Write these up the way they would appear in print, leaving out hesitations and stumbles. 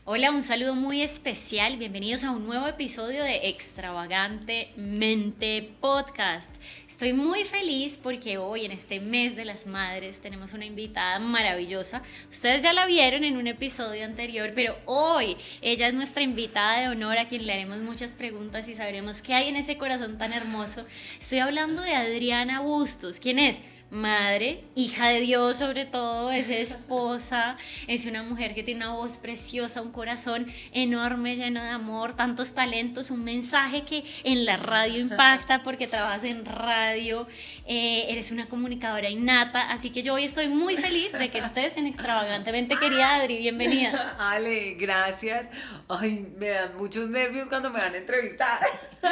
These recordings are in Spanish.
Hola, un saludo muy especial. Bienvenidos a un nuevo episodio de Extravagantemente Podcast. Estoy muy feliz porque hoy, en este mes de las madres, tenemos una invitada maravillosa. Ustedes ya la vieron en un episodio anterior, pero hoy ella es nuestra invitada de honor a quien le haremos muchas preguntas y sabremos qué hay en ese corazón tan hermoso. Estoy hablando de Adriana Bustos. ¿Quién es? Madre, hija de Dios sobre todo, es esposa, es una mujer que tiene una voz preciosa, un corazón enorme, lleno de amor, tantos talentos, un mensaje que en la radio impacta porque trabajas en radio, eres una comunicadora innata, así que yo hoy estoy muy feliz de que estés en Extravagantemente Querida Adri, bienvenida. Ale, gracias. Ay, me dan muchos nervios cuando me van a entrevistar. No,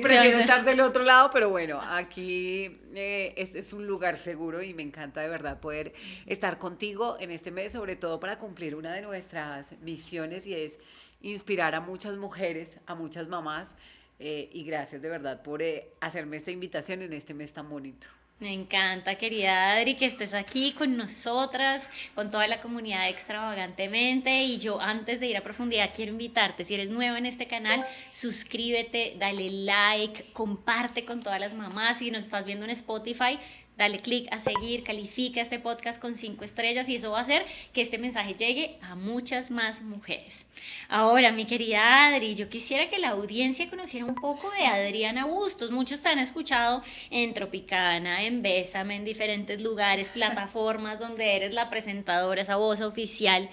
Prefiero estar del otro lado, pero bueno, aquí este es un lugar seguro y me encanta de verdad poder estar contigo en este mes, sobre todo para cumplir una de nuestras misiones y es inspirar a muchas mujeres, a muchas mamás. Y gracias de verdad por hacerme esta invitación en este mes tan bonito. Me encanta, querida Adri, que estés aquí con nosotras, con toda la comunidad extravagantemente. Y yo, antes de ir a profundidad, quiero invitarte, si eres nueva en este canal, suscríbete, dale like, comparte con todas las mamás. Si nos estás viendo en Spotify, dale click a seguir, califica este podcast con 5 estrellas y eso va a hacer que este mensaje llegue a muchas más mujeres. Ahora, mi querida Adri, yo quisiera que la audiencia conociera un poco de Adriana Bustos. Muchos te han escuchado en Tropicana, en Bésame, en diferentes lugares, plataformas donde eres la presentadora, esa voz oficial.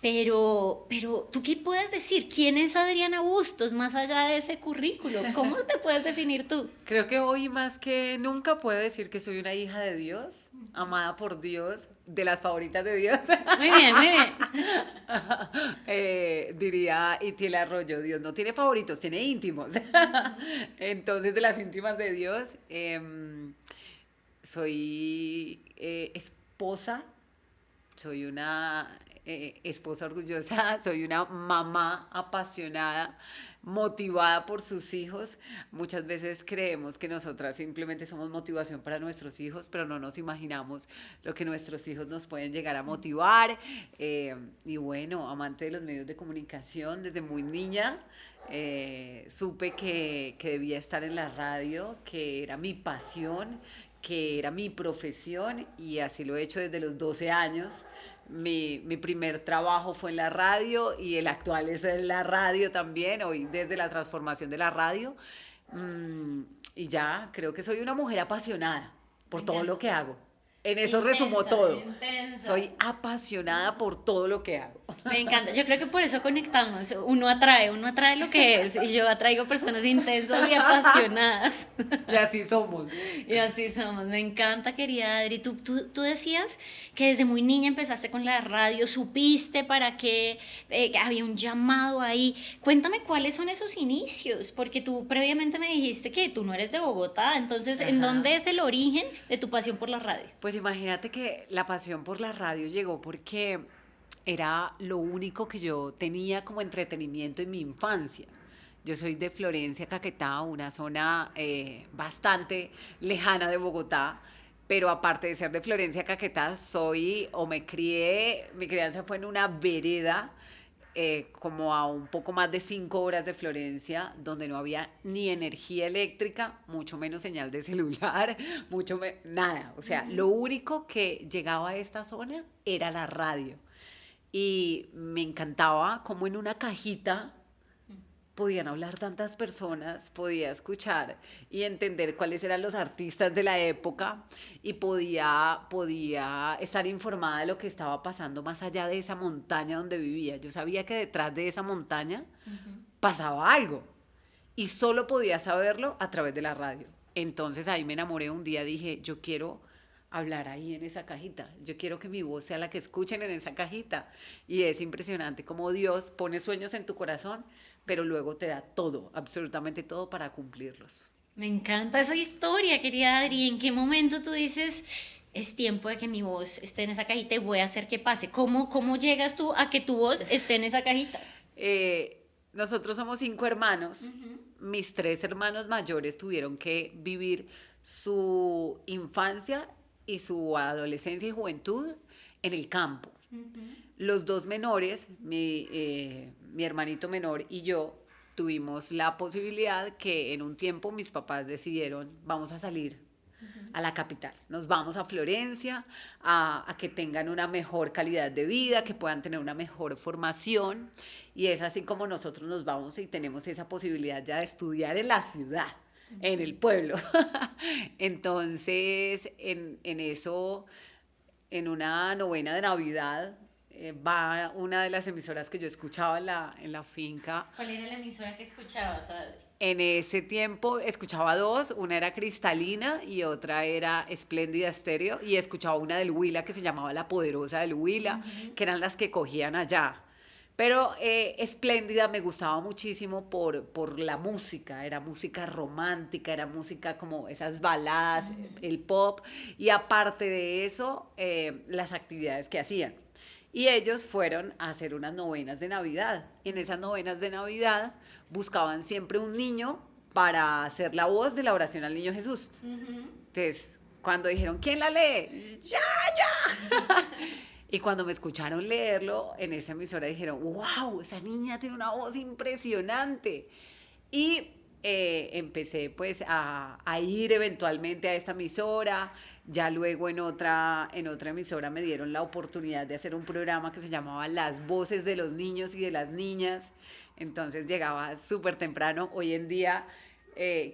Pero, ¿tú qué puedes decir? ¿Quién es Adriana Bustos más allá de ese currículo? ¿Cómo te puedes definir tú? Creo que hoy más que nunca puedo decir que soy una hija de Dios, amada por Dios, de las favoritas de Dios. Muy bien, muy bien. Diría Itiel Arroyo, Dios no tiene favoritos, tiene íntimos. Entonces, de las íntimas de Dios, soy esposa, soy una esposa orgullosa, soy una mamá apasionada, motivada por sus hijos. Muchas veces creemos que nosotras simplemente somos motivación para nuestros hijos, pero no nos imaginamos lo que nuestros hijos nos pueden llegar a motivar. Y bueno, amante de los medios de comunicación desde muy niña. Supe que debía estar en la radio, que era mi pasión, que era mi profesión y así lo he hecho desde los 12 años. Mi primer trabajo fue en la radio y el actual es en la radio también, hoy desde la transformación de la radio. Mm, y ya, creo que soy una mujer apasionada Me por todo lo encanta. que hago. En eso resumo Intensa, todo. intensa. Soy apasionada por todo lo que hago. Me encanta. Yo creo que por eso conectamos. Uno atrae lo que es. Y yo atraigo personas intensas y apasionadas. Y así somos. Y así somos. Me encanta, querida Adri. Tú decías que desde muy niña empezaste con la radio. ¿Supiste para qué? Que había un llamado ahí. Cuéntame cuáles son esos inicios. Porque tú previamente me dijiste que tú no eres de Bogotá. Entonces, ¿en Ajá. dónde es el origen de tu pasión por la radio? Pues imagínate que la pasión por la radio llegó porque era lo único que yo tenía como entretenimiento en mi infancia. Yo soy de Florencia, Caquetá, una zona bastante lejana de Bogotá, pero aparte de ser de Florencia, Caquetá, soy o me crié, mi crianza fue en una vereda como a un poco más de 5 horas de Florencia, donde no había ni energía eléctrica, mucho menos señal de celular, nada. O sea, lo único que llegaba a esta zona era la radio. Y me encantaba como en una cajita podían hablar tantas personas, podía escuchar y entender cuáles eran los artistas de la época y podía estar informada de lo que estaba pasando más allá de esa montaña donde vivía. Yo sabía que detrás de esa montaña pasaba algo y solo podía saberlo a través de la radio. Entonces ahí me enamoré un día, dije, yo quiero hablar ahí en esa cajita, yo quiero que mi voz sea la que escuchen en esa cajita. Y es impresionante cómo Dios pone sueños en tu corazón, pero luego te da todo, absolutamente todo para cumplirlos. Me encanta esa historia, querida Adri. ¿En qué momento tú dices, es tiempo de que mi voz esté en esa cajita y voy a hacer que pase? ¿Cómo llegas tú a que tu voz esté en esa cajita? Nosotros somos 5 hermanos. Mis 3 hermanos mayores tuvieron que vivir su infancia y su adolescencia y juventud en el campo. Ujú. Los dos menores, mi hermanito menor y yo, tuvimos la posibilidad que en un tiempo mis papás decidieron, vamos a salir a la capital, nos vamos a Florencia, a que tengan una mejor calidad de vida, que puedan tener una mejor formación, y es así como nosotros nos vamos y tenemos esa posibilidad ya de estudiar en la ciudad, en el pueblo. Entonces, en eso, en una novena de Navidad, va una de las emisoras que yo escuchaba en la finca. ¿Cuál era la emisora que escuchabas, Adri? En ese tiempo escuchaba dos, una era Cristalina y otra era Espléndida Estéreo, y escuchaba una del Huila que se llamaba La Poderosa del Huila, que eran las que cogían allá. Pero Espléndida me gustaba muchísimo por la música, era música romántica, era música como esas baladas, el pop, y aparte de eso, las actividades que hacían. Y ellos fueron a hacer unas novenas de Navidad. Y en esas novenas de Navidad buscaban siempre un niño para hacer la voz de la oración al niño Jesús. Entonces, cuando dijeron, ¿quién la lee? ¡Ya, ya! Y cuando me escucharon leerlo en esa emisora dijeron, wow, esa niña tiene una voz impresionante. Y empecé pues a ir eventualmente a esta emisora. Ya luego en otra emisora me dieron la oportunidad de hacer un programa que se llamaba Las Voces de los Niños y de las Niñas. Entonces llegaba súper temprano. Hoy en día,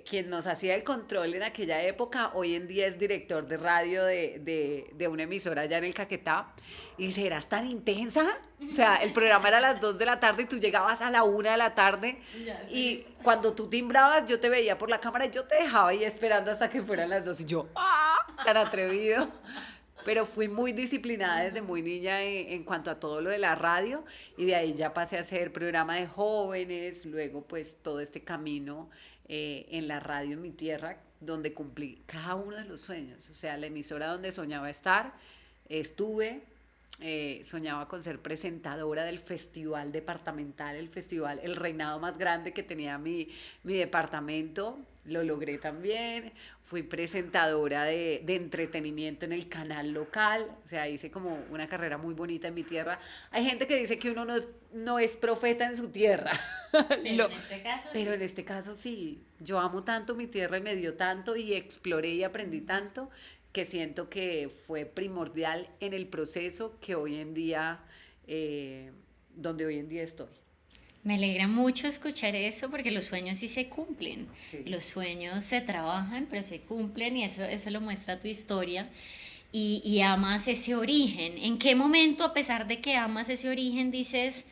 quien nos hacía el control en aquella época, hoy en día es director de radio de una emisora allá en el Caquetá. Y dice, ¿eras tan intensa? O sea, el programa era a las 2 de la tarde y tú llegabas a la 1 de la tarde. Ya, sí. Y cuando tú timbrabas, yo te veía por la cámara y yo te dejaba ahí esperando hasta que fueran las 2. Y yo, ¡ah! Tan atrevido. Pero fui muy disciplinada desde muy niña en cuanto a todo lo de la radio, y de ahí ya pasé a hacer programa de jóvenes, luego pues todo este camino en la radio en mi tierra, donde cumplí cada uno de los sueños. O sea, la emisora donde soñaba estar, estuve, soñaba con ser presentadora del festival departamental, el festival, el reinado más grande que tenía mi departamento, lo logré también. Fui presentadora de entretenimiento en el canal local, o sea, hice como una carrera muy bonita en mi tierra. Hay gente que dice que uno no es profeta en su tierra. Pero en este caso Pero sí. en este caso sí, yo amo tanto mi tierra y me dio tanto y exploré y aprendí tanto, que siento que fue primordial en el proceso que hoy en día, donde hoy en día estoy. Me alegra mucho escuchar eso porque los sueños sí se cumplen. Sí. Los sueños se trabajan, pero se cumplen y eso lo muestra tu historia. Y amas ese origen. ¿En qué momento, a pesar de que amas ese origen, dices,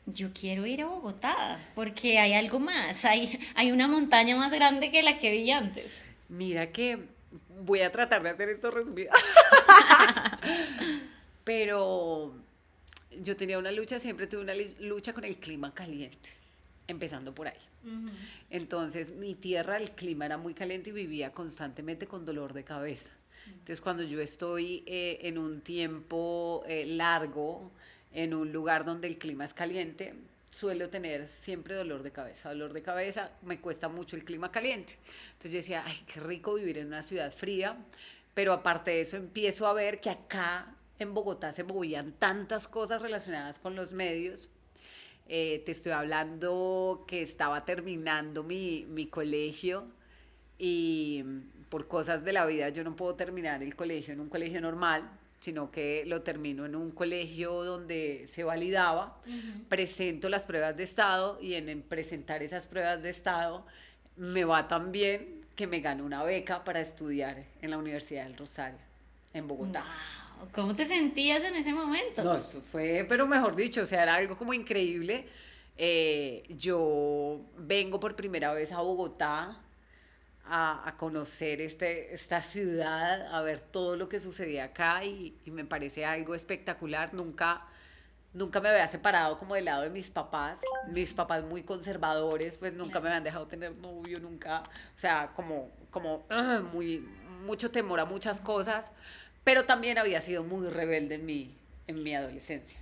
yo quiero ir a Bogotá? Porque hay algo más, hay una montaña más grande que la que vi antes. Mira que voy a tratar de hacer esto resumido. Pero yo tenía una lucha, siempre tuve una lucha con el clima caliente, empezando por ahí. Entonces, mi tierra, el clima era muy caliente y vivía constantemente con dolor de cabeza. Entonces, cuando yo estoy en un tiempo largo, en un lugar donde el clima es caliente, suelo tener siempre dolor de cabeza. Dolor de cabeza, me cuesta mucho el clima caliente. Entonces yo decía, ay, qué rico vivir en una ciudad fría, pero aparte de eso empiezo a ver que acá en Bogotá se movían tantas cosas relacionadas con los medios. Te estoy hablando que estaba terminando mi colegio, y por cosas de la vida yo no puedo terminar el colegio en un colegio normal, sino que lo termino en un colegio donde se validaba. Presento las pruebas de estado y en presentar esas pruebas de estado me va tan bien que me gano una beca para estudiar en la Universidad del Rosario, en Bogotá. Wow, ¿cómo te sentías en ese momento? No, eso fue, pero mejor dicho, o sea, era algo como increíble. Yo vengo por primera vez a Bogotá a conocer esta ciudad, a ver todo lo que sucedía acá, y me parece algo espectacular. Nunca me había separado como del lado de mis papás muy conservadores, pues nunca me habían dejado tener novio, nunca, o sea, mucho temor a muchas cosas, pero también había sido muy rebelde en en mi adolescencia.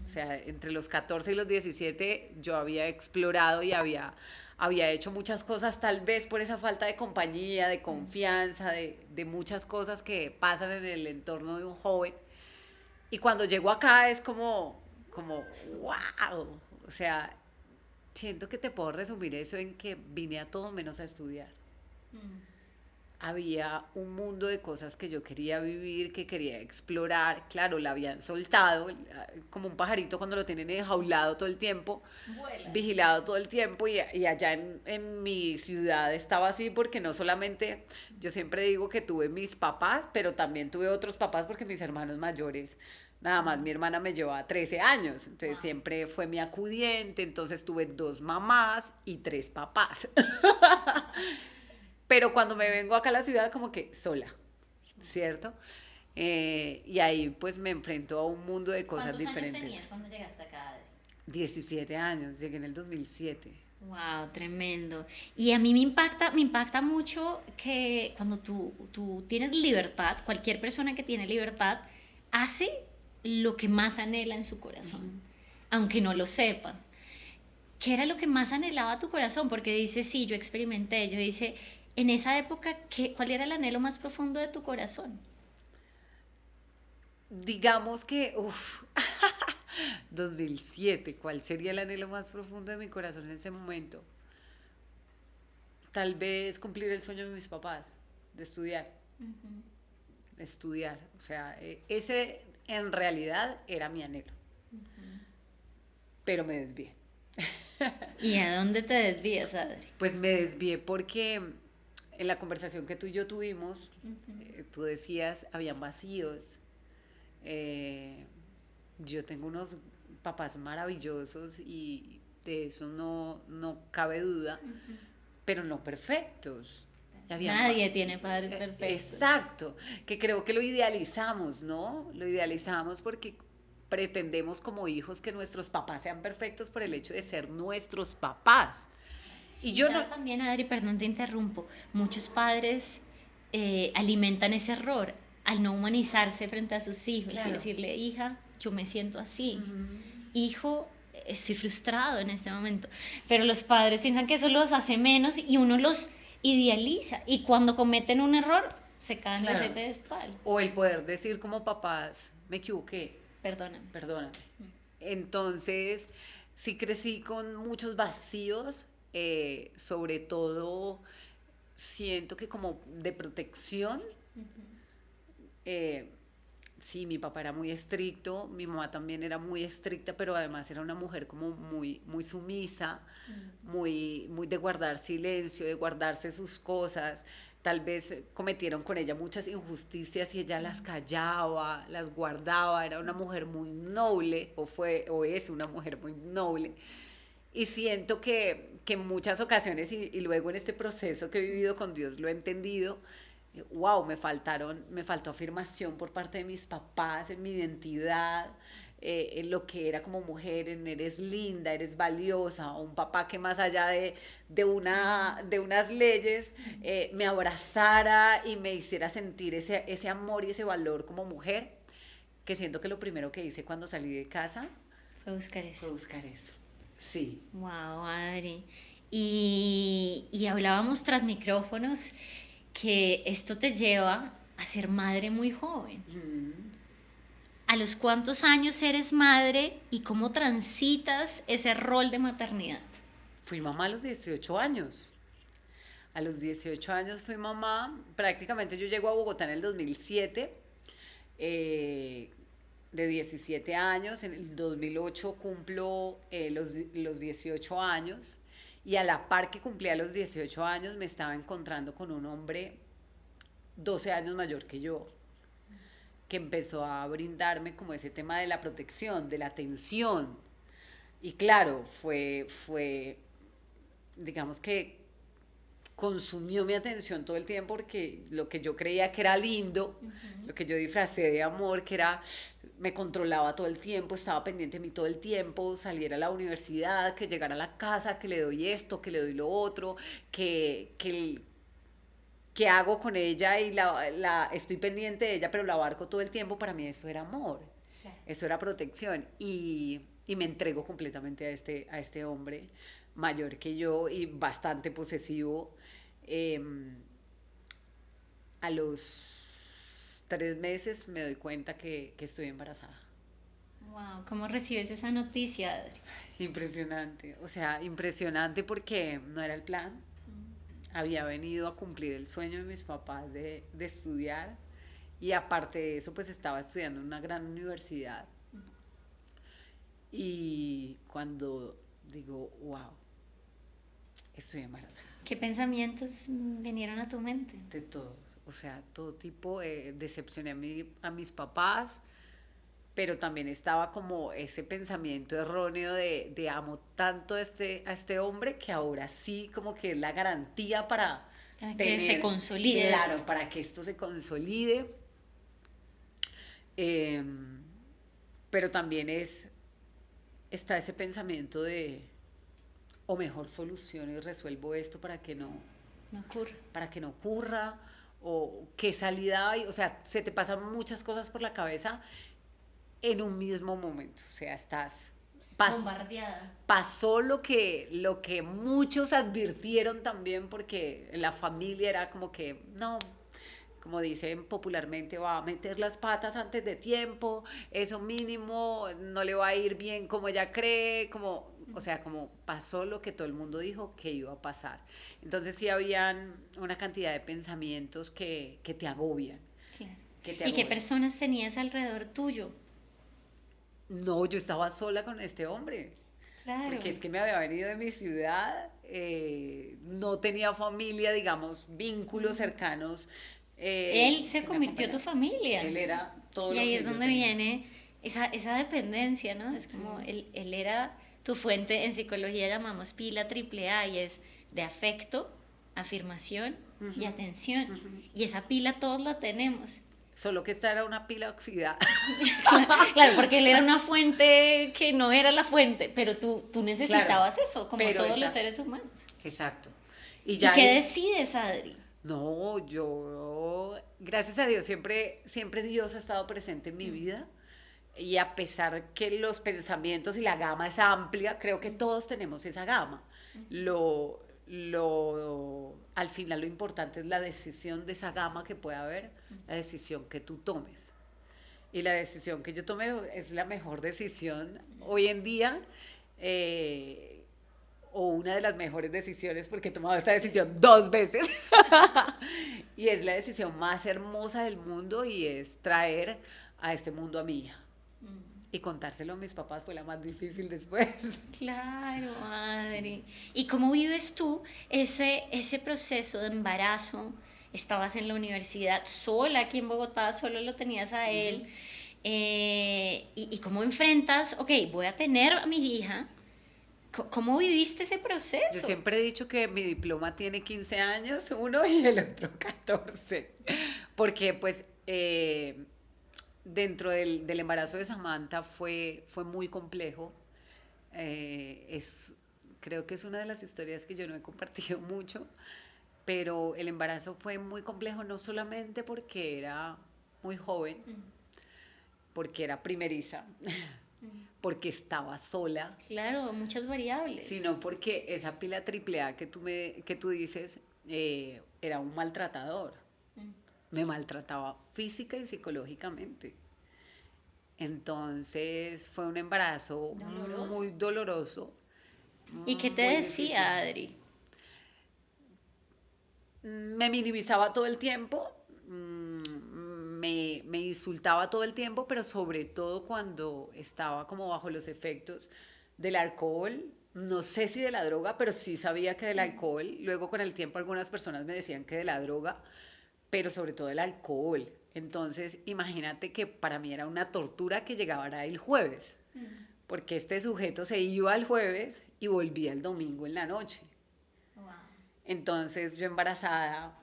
O sea, entre los 14 y los 17 yo había explorado y había hecho muchas cosas, tal vez por esa falta de compañía, de confianza, de muchas cosas que pasan en el entorno de un joven. Y cuando llego acá es como, wow. O sea, siento que te puedo resumir eso en que vine a todo menos a estudiar. Había un mundo de cosas que yo quería vivir, que quería explorar. Claro, la habían soltado, como un pajarito cuando lo tienen enjaulado todo el tiempo, Vuela. vigilado todo el tiempo, y allá en mi ciudad estaba así porque no solamente, yo siempre digo que tuve mis papás, pero también tuve otros papás porque mis hermanos mayores, nada más mi hermana me llevaba 13 años, entonces siempre fue mi acudiente, entonces tuve 2 mamás y 3 papás. Pero cuando me vengo acá a la ciudad como que sola, ¿cierto? Y ahí pues me enfrento a un mundo de cosas ¿Cuántos diferentes. años tenías cuando llegaste acá, Adri? 17 años, llegué en el 2007. Wow, tremendo. Y a mí me impacta mucho que cuando tú tienes libertad, cualquier persona que tiene libertad hace lo que más anhela en su corazón, aunque no lo sepa. ¿Qué era lo que más anhelaba tu corazón? Porque dice, sí, yo experimenté, yo dice, en esa época, ¿cuál era el anhelo más profundo de tu corazón? Digamos que, 2007, ¿cuál sería el anhelo más profundo de mi corazón en ese momento? Tal vez cumplir el sueño de mis papás, de estudiar. Estudiar, o sea, ese en realidad era mi anhelo, pero me desvié. ¿Y a dónde te desvías, Adri? Pues me desvié porque en la conversación que tú y yo tuvimos, tú decías, habían vacíos. Yo tengo unos papás maravillosos y de eso no cabe duda, pero no perfectos. Nadie tiene padres perfectos. Exacto, que creo que lo idealizamos, ¿no? Lo idealizamos porque pretendemos como hijos que nuestros papás sean perfectos por el hecho de ser nuestros papás. Y yo ¿Sabes no... también, Adri, perdón, te interrumpo, muchos padres alimentan ese error al no humanizarse frente a sus hijos y decirle, hija, yo me siento así, hijo, estoy frustrado en este momento, pero los padres piensan que eso los hace menos y uno los idealiza y cuando cometen un error se caen de ese pedestal. O el poder decir como papás, me equivoqué, Perdóname. perdóname. Entonces, sí crecí con muchos vacíos, sobre todo siento que como de protección. Sí, mi papá era muy estricto, mi mamá también era muy estricta, pero además era una mujer como muy sumisa, muy de guardar silencio, de guardarse sus cosas. Tal vez cometieron con ella muchas injusticias y ella las callaba, las guardaba. Era una mujer muy noble, o es una mujer muy noble. Y siento que en muchas ocasiones, y luego en este proceso que he vivido con Dios, lo he entendido. Wow, me faltó afirmación por parte de mis papás en mi identidad, en lo que era como mujer, en eres linda, eres valiosa, un papá que más allá de unas leyes me abrazara y me hiciera sentir ese amor y ese valor como mujer, que siento que lo primero que hice cuando salí de casa Fue buscar eso. fue buscar eso. Sí. Wow, Adri. Y hablábamos tras micrófonos que esto te lleva a ser madre muy joven. ¿A los cuántos años eres madre y cómo transitas ese rol de maternidad? Fui mamá a los 18 años. A los 18 años fui mamá. Prácticamente yo llego a Bogotá en el 2007. De 17 años. En el 2008 cumplo los 18 años. Y a la par que cumplía los 18 años me estaba encontrando con un hombre 12 años mayor que yo, que empezó a brindarme como ese tema de la protección, de la atención. Y claro, digamos que consumió mi atención todo el tiempo porque lo que yo creía que era lindo, lo que yo disfracé de amor, que era, me controlaba todo el tiempo, estaba pendiente de mí todo el tiempo, saliera a la universidad, que llegara a la casa, que le doy esto, que le doy lo otro, que hago con ella y estoy pendiente de ella, pero la abarco todo el tiempo, para mí eso era amor. Claro. Eso era protección. Y me entrego completamente a este hombre mayor que yo y bastante posesivo. Em, a los 3 meses me doy cuenta que estoy embarazada. Wow, ¿cómo recibes esa noticia, Adri? Impresionante, o sea, impresionante porque no era el plan. Había venido a cumplir el sueño de mis papás de estudiar y aparte de eso pues estaba estudiando en una gran universidad y cuando digo, wow, estoy embarazada. ¿Qué pensamientos vinieron a tu mente? De todo, o sea, todo tipo, decepcioné a mis papás, pero también estaba como ese pensamiento erróneo de amo tanto a este hombre que ahora sí como que es la garantía para Para que se tener, consolide claro, esto. para que esto se consolide. Eh, pero también está ese pensamiento de, o mejor soluciono y resuelvo esto No ocurre. para que no ocurra, o qué salida hay, o sea, se te pasan muchas cosas por la cabeza en un mismo momento, o sea, Bombardeada. pasó lo que muchos advirtieron también porque en la familia era como que no, como dicen popularmente, va a meter las patas antes de tiempo, eso mínimo, no le va a ir bien como ella cree, como, o sea, como pasó lo que todo el mundo dijo que iba a pasar. Entonces sí habían una cantidad de pensamientos que te agobian, Claro. que te ¿Y qué agobian. personas tenías alrededor tuyo? No, yo estaba sola con este hombre. Claro. Porque es que me había venido de mi ciudad, no tenía familia, digamos, vínculos cercanos. Él se Que me convirtió en tu acompañaban. familia. Él era todo Y lo ahí que es yo donde tenía. viene esa dependencia, ¿no? Es como él era tu fuente, en psicología llamamos pila triple A, y es de afecto, afirmación y atención. Y esa pila todos la tenemos. Solo que esta era una pila oxidada. Claro, porque él era una fuente que no era la fuente, pero tú Claro, necesitabas eso, como pero todos los exacto, seres humanos. exacto. Y ¿Y ya qué ahí, decides, Adri? no, yo, gracias a Dios, siempre Dios ha estado presente en mi vida. Y a pesar que los pensamientos y la gama es amplia, creo que todos tenemos esa gama. Al final lo importante es la decisión de esa gama que pueda haber, la decisión que tú tomes. Y la decisión que yo tomé es la mejor decisión hoy en día, o una de las mejores decisiones, porque he tomado esta decisión 2 veces, y es la decisión más hermosa del mundo y es traer a este mundo a mi hija. Y contárselo a mis papás fue la más difícil después. Claro, Adri. ¿Y cómo vives tú ese proceso de embarazo? Estabas en la universidad sola aquí en Bogotá, solo lo tenías a él. Y cómo enfrentas, ok, voy a tener a mi hija. ¿Cómo viviste ese Yo proceso? siempre he dicho que mi diploma tiene 15 años, uno, y el otro 14. Porque pues dentro del embarazo de Samantha fue muy complejo. Creo que es una de las historias que yo no he compartido mucho, pero el embarazo fue muy complejo no solamente porque era muy joven, porque era primeriza, porque estaba sola, Claro, muchas variables. sino porque esa pila triple A que tú dices era un maltratador. Me maltrataba física y psicológicamente. Entonces fue un embarazo Doloroso. muy doloroso, ¿Y qué te muy difícil. decía, Adri? Me minimizaba todo el tiempo, me insultaba todo el tiempo, pero sobre todo cuando estaba como bajo los efectos del alcohol, no sé si de la droga, pero sí sabía que del alcohol, luego con el tiempo algunas personas me decían que de la droga, pero sobre todo del alcohol. Entonces, imagínate que para mí era una tortura que llegara el jueves, porque este sujeto se iba el jueves y volvía el domingo en la noche. Wow. Entonces, yo embarazada,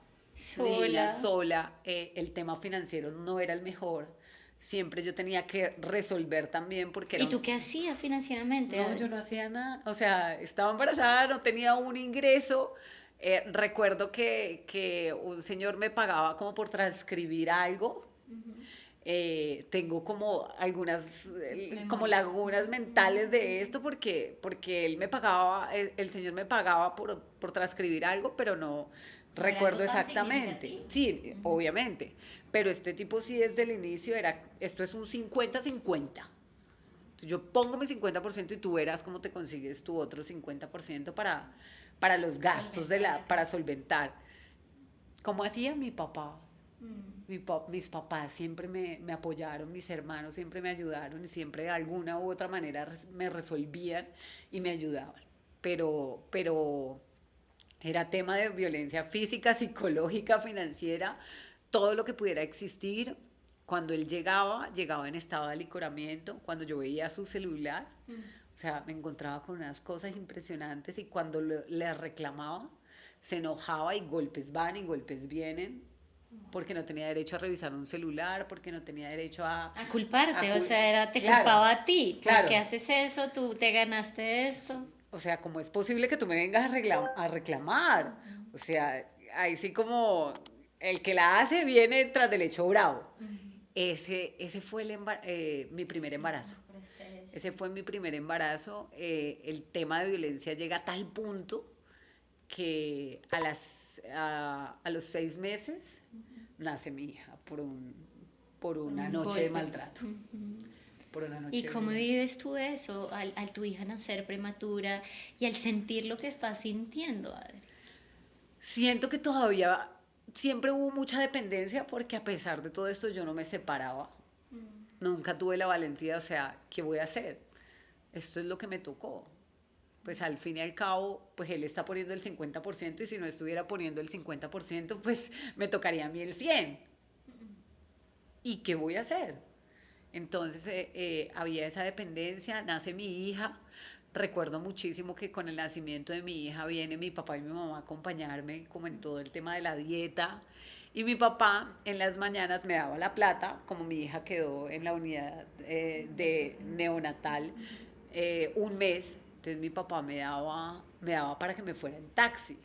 niña, Sola. sola, el tema financiero no era el mejor. Siempre yo tenía que resolver también porque ¿Y tú qué hacías financieramente, no, Adri? yo no hacía nada. O sea, estaba embarazada, no tenía un ingreso. Recuerdo que un señor me pagaba como por transcribir algo. Tengo como algunas como Memorias. lagunas mentales de esto porque él me pagaba, el señor me pagaba por transcribir algo, pero no No era algo recuerdo tan exactamente. significativo. Sí, obviamente, pero este tipo sí desde el inicio era, esto es un 50-50. Yo pongo mi 50% y tú verás cómo te consigues tu otro 50% para los gastos Solventar. para solventar. Como hacía mi papá. Mm. Mis papás siempre me apoyaron, mis hermanos siempre me ayudaron y siempre de alguna u otra manera me resolvían y me ayudaban. Pero era tema de violencia física, psicológica, financiera, todo lo que pudiera existir. Cuando él llegaba en estado de alicoramiento, cuando yo veía su celular, o sea, me encontraba con unas cosas impresionantes y cuando le reclamaba, se enojaba y golpes van y golpes vienen, porque no tenía derecho a revisar un celular, porque no tenía derecho A culparte, o sea, te claro, culpaba a ti. ¿Por claro. qué haces eso? Tú te ganaste esto. O sea, ¿cómo es posible que tú me vengas a reclamar? O sea, ahí sí como el que la hace viene tras del hecho bravo. Ese fue mi primer embarazo. Proceso. Ese fue mi primer embarazo. El tema de violencia llega a tal punto que a los 6 meses nace mi hija por una Un noche de golpe. maltrato. Por una noche ¿Y de cómo violencia. vives tú eso al tu hija nacer prematura y al sentir lo que estás sintiendo, Adri? Siento que todavía siempre hubo mucha dependencia porque a pesar de todo esto yo no me separaba. Nunca tuve la valentía, o sea, ¿qué voy a hacer? Esto es lo que me tocó. Pues al fin y al cabo, pues él está poniendo el 50% y si no estuviera poniendo el 50%, pues me tocaría a mí el 100%. ¿Y qué voy a hacer? Entonces había esa dependencia, nace mi hija. Recuerdo muchísimo que con el nacimiento de mi hija viene mi papá y mi mamá a acompañarme como en todo el tema de la dieta. Y mi papá en las mañanas me daba la plata, como mi hija quedó en la unidad de neonatal un mes. Entonces mi papá me daba para que me fuera en taxi.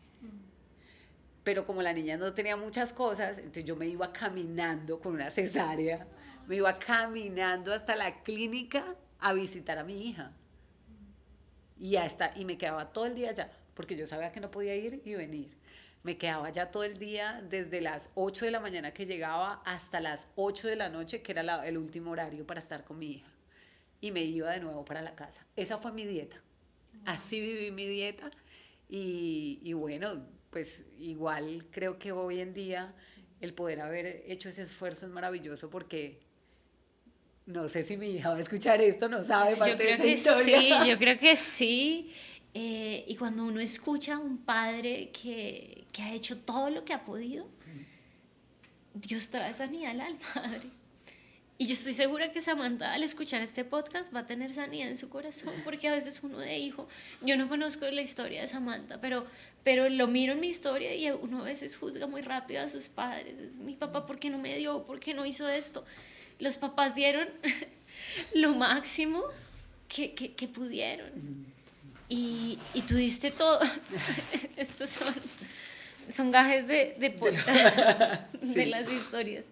Pero como la niña no tenía muchas cosas, entonces yo me iba caminando con una cesárea, me iba caminando hasta la clínica a visitar a mi hija. Y me quedaba todo el día allá, porque yo sabía que no podía ir y venir. Me quedaba ya todo el día, desde las 8 de la mañana que llegaba hasta las 8 de la noche, que era el último horario para estar con mi hija. Y me iba de nuevo para la casa. Esa fue mi dieta. Así viví mi dieta y bueno, pues igual creo que hoy en día el poder haber hecho ese esfuerzo es maravilloso porque no sé si mi hija va a escuchar esto, no sabe Yo parte de creo esa que sí, historia. yo creo que sí. Y cuando uno escucha a un padre que ha hecho todo lo que ha podido, Dios trae sanidad al alma, Adri. Y yo estoy segura que Samantha al escuchar este podcast va a tener sanidad en su corazón, porque a veces uno de hijo, yo no conozco la historia de Samantha, pero lo miro en mi historia y uno a veces juzga muy rápido a sus padres. Es, mi papá, ¿por qué no me dio? ¿Por qué no hizo esto? Los papás dieron lo máximo que pudieron. Y tú diste todo. Estos son gajes de podcast, de Sí. las historias.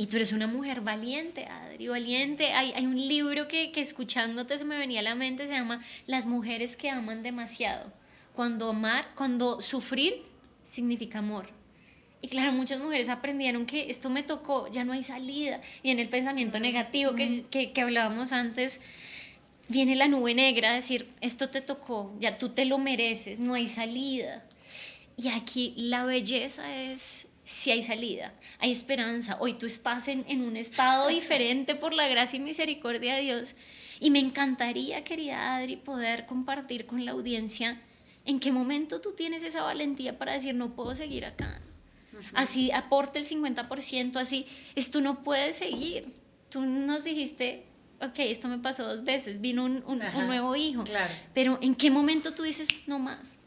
Y tú eres una mujer valiente, Adri, valiente. Hay un libro que escuchándote se me venía a la mente, se llama Las mujeres que aman demasiado. Cuando sufrir significa amor. Y claro, muchas mujeres aprendieron que esto me tocó, ya no hay salida. Y en el pensamiento negativo que hablábamos antes, viene la nube negra a decir, esto te tocó, ya tú te lo mereces, no hay salida. Y aquí la belleza es si hay salida, hay esperanza. Hoy tú estás en un estado diferente por la gracia y misericordia de Dios. Y me encantaría, querida Adri, poder compartir con la audiencia en qué momento tú tienes esa valentía para decir no puedo seguir acá. Así aporte el 50%, así, esto no puede seguir. Tú nos dijiste, ok, esto me pasó 2 veces, vino un nuevo hijo. Claro. Pero ¿en qué momento tú dices no más?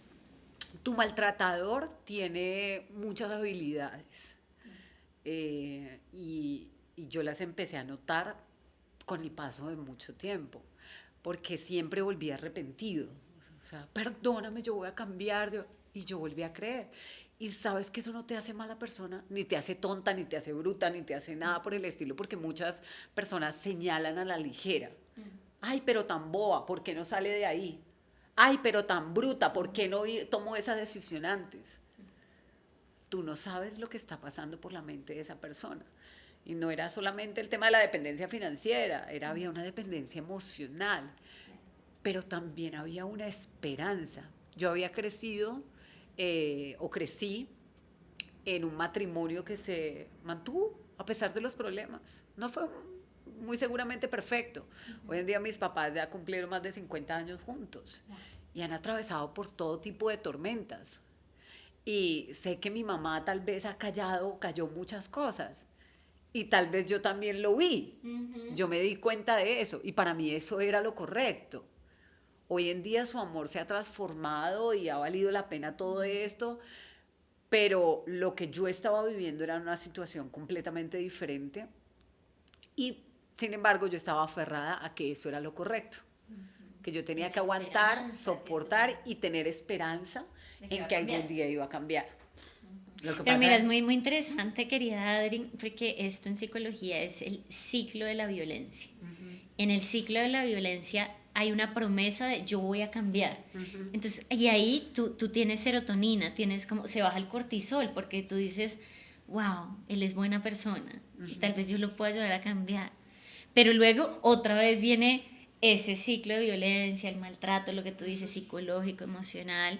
Tu maltratador tiene muchas habilidades y yo las empecé a notar con el paso de mucho tiempo, porque siempre volví arrepentido. O sea, perdóname, yo voy a cambiar. Y yo volví a creer. Y sabes que eso no te hace mala persona, ni te hace tonta, ni te hace bruta, ni te hace nada por el estilo, porque muchas personas señalan a la ligera. Ay, pero tan boba, ¿por qué no sale de ahí? Ay, pero tan bruta, ¿por qué no tomó esa decisión antes? Tú no sabes lo que está pasando por la mente de esa persona. Y no era solamente el tema de la dependencia financiera, había una dependencia emocional, pero también había una esperanza. Yo había crecido o crecí en un matrimonio que se mantuvo a pesar de los problemas. No fue muy seguramente perfecto. Hoy en día mis papás ya cumplieron más de 50 años juntos y han atravesado por todo tipo de tormentas. Y sé que mi mamá tal vez ha cayó muchas cosas. Y tal vez yo también lo vi. Yo me di cuenta de eso y para mí eso era lo correcto. Hoy en día su amor se ha transformado y ha valido la pena todo esto, pero lo que yo estaba viviendo era una situación completamente diferente y sin embargo yo estaba aferrada a que eso era lo correcto, que yo tenía que aguantar, soportar y tener esperanza en que algún día iba a cambiar. Pero mira, es muy, muy interesante, querida Adri, porque esto en psicología es el ciclo de la violencia. En el ciclo de la violencia hay una promesa de yo voy a cambiar. Entonces, y ahí tú tienes serotonina, tienes como, se baja el cortisol, porque tú dices, wow, él es buena persona, y tal vez yo lo pueda ayudar a cambiar. Pero luego otra vez viene ese ciclo de violencia, el maltrato, lo que tú dices, psicológico, emocional.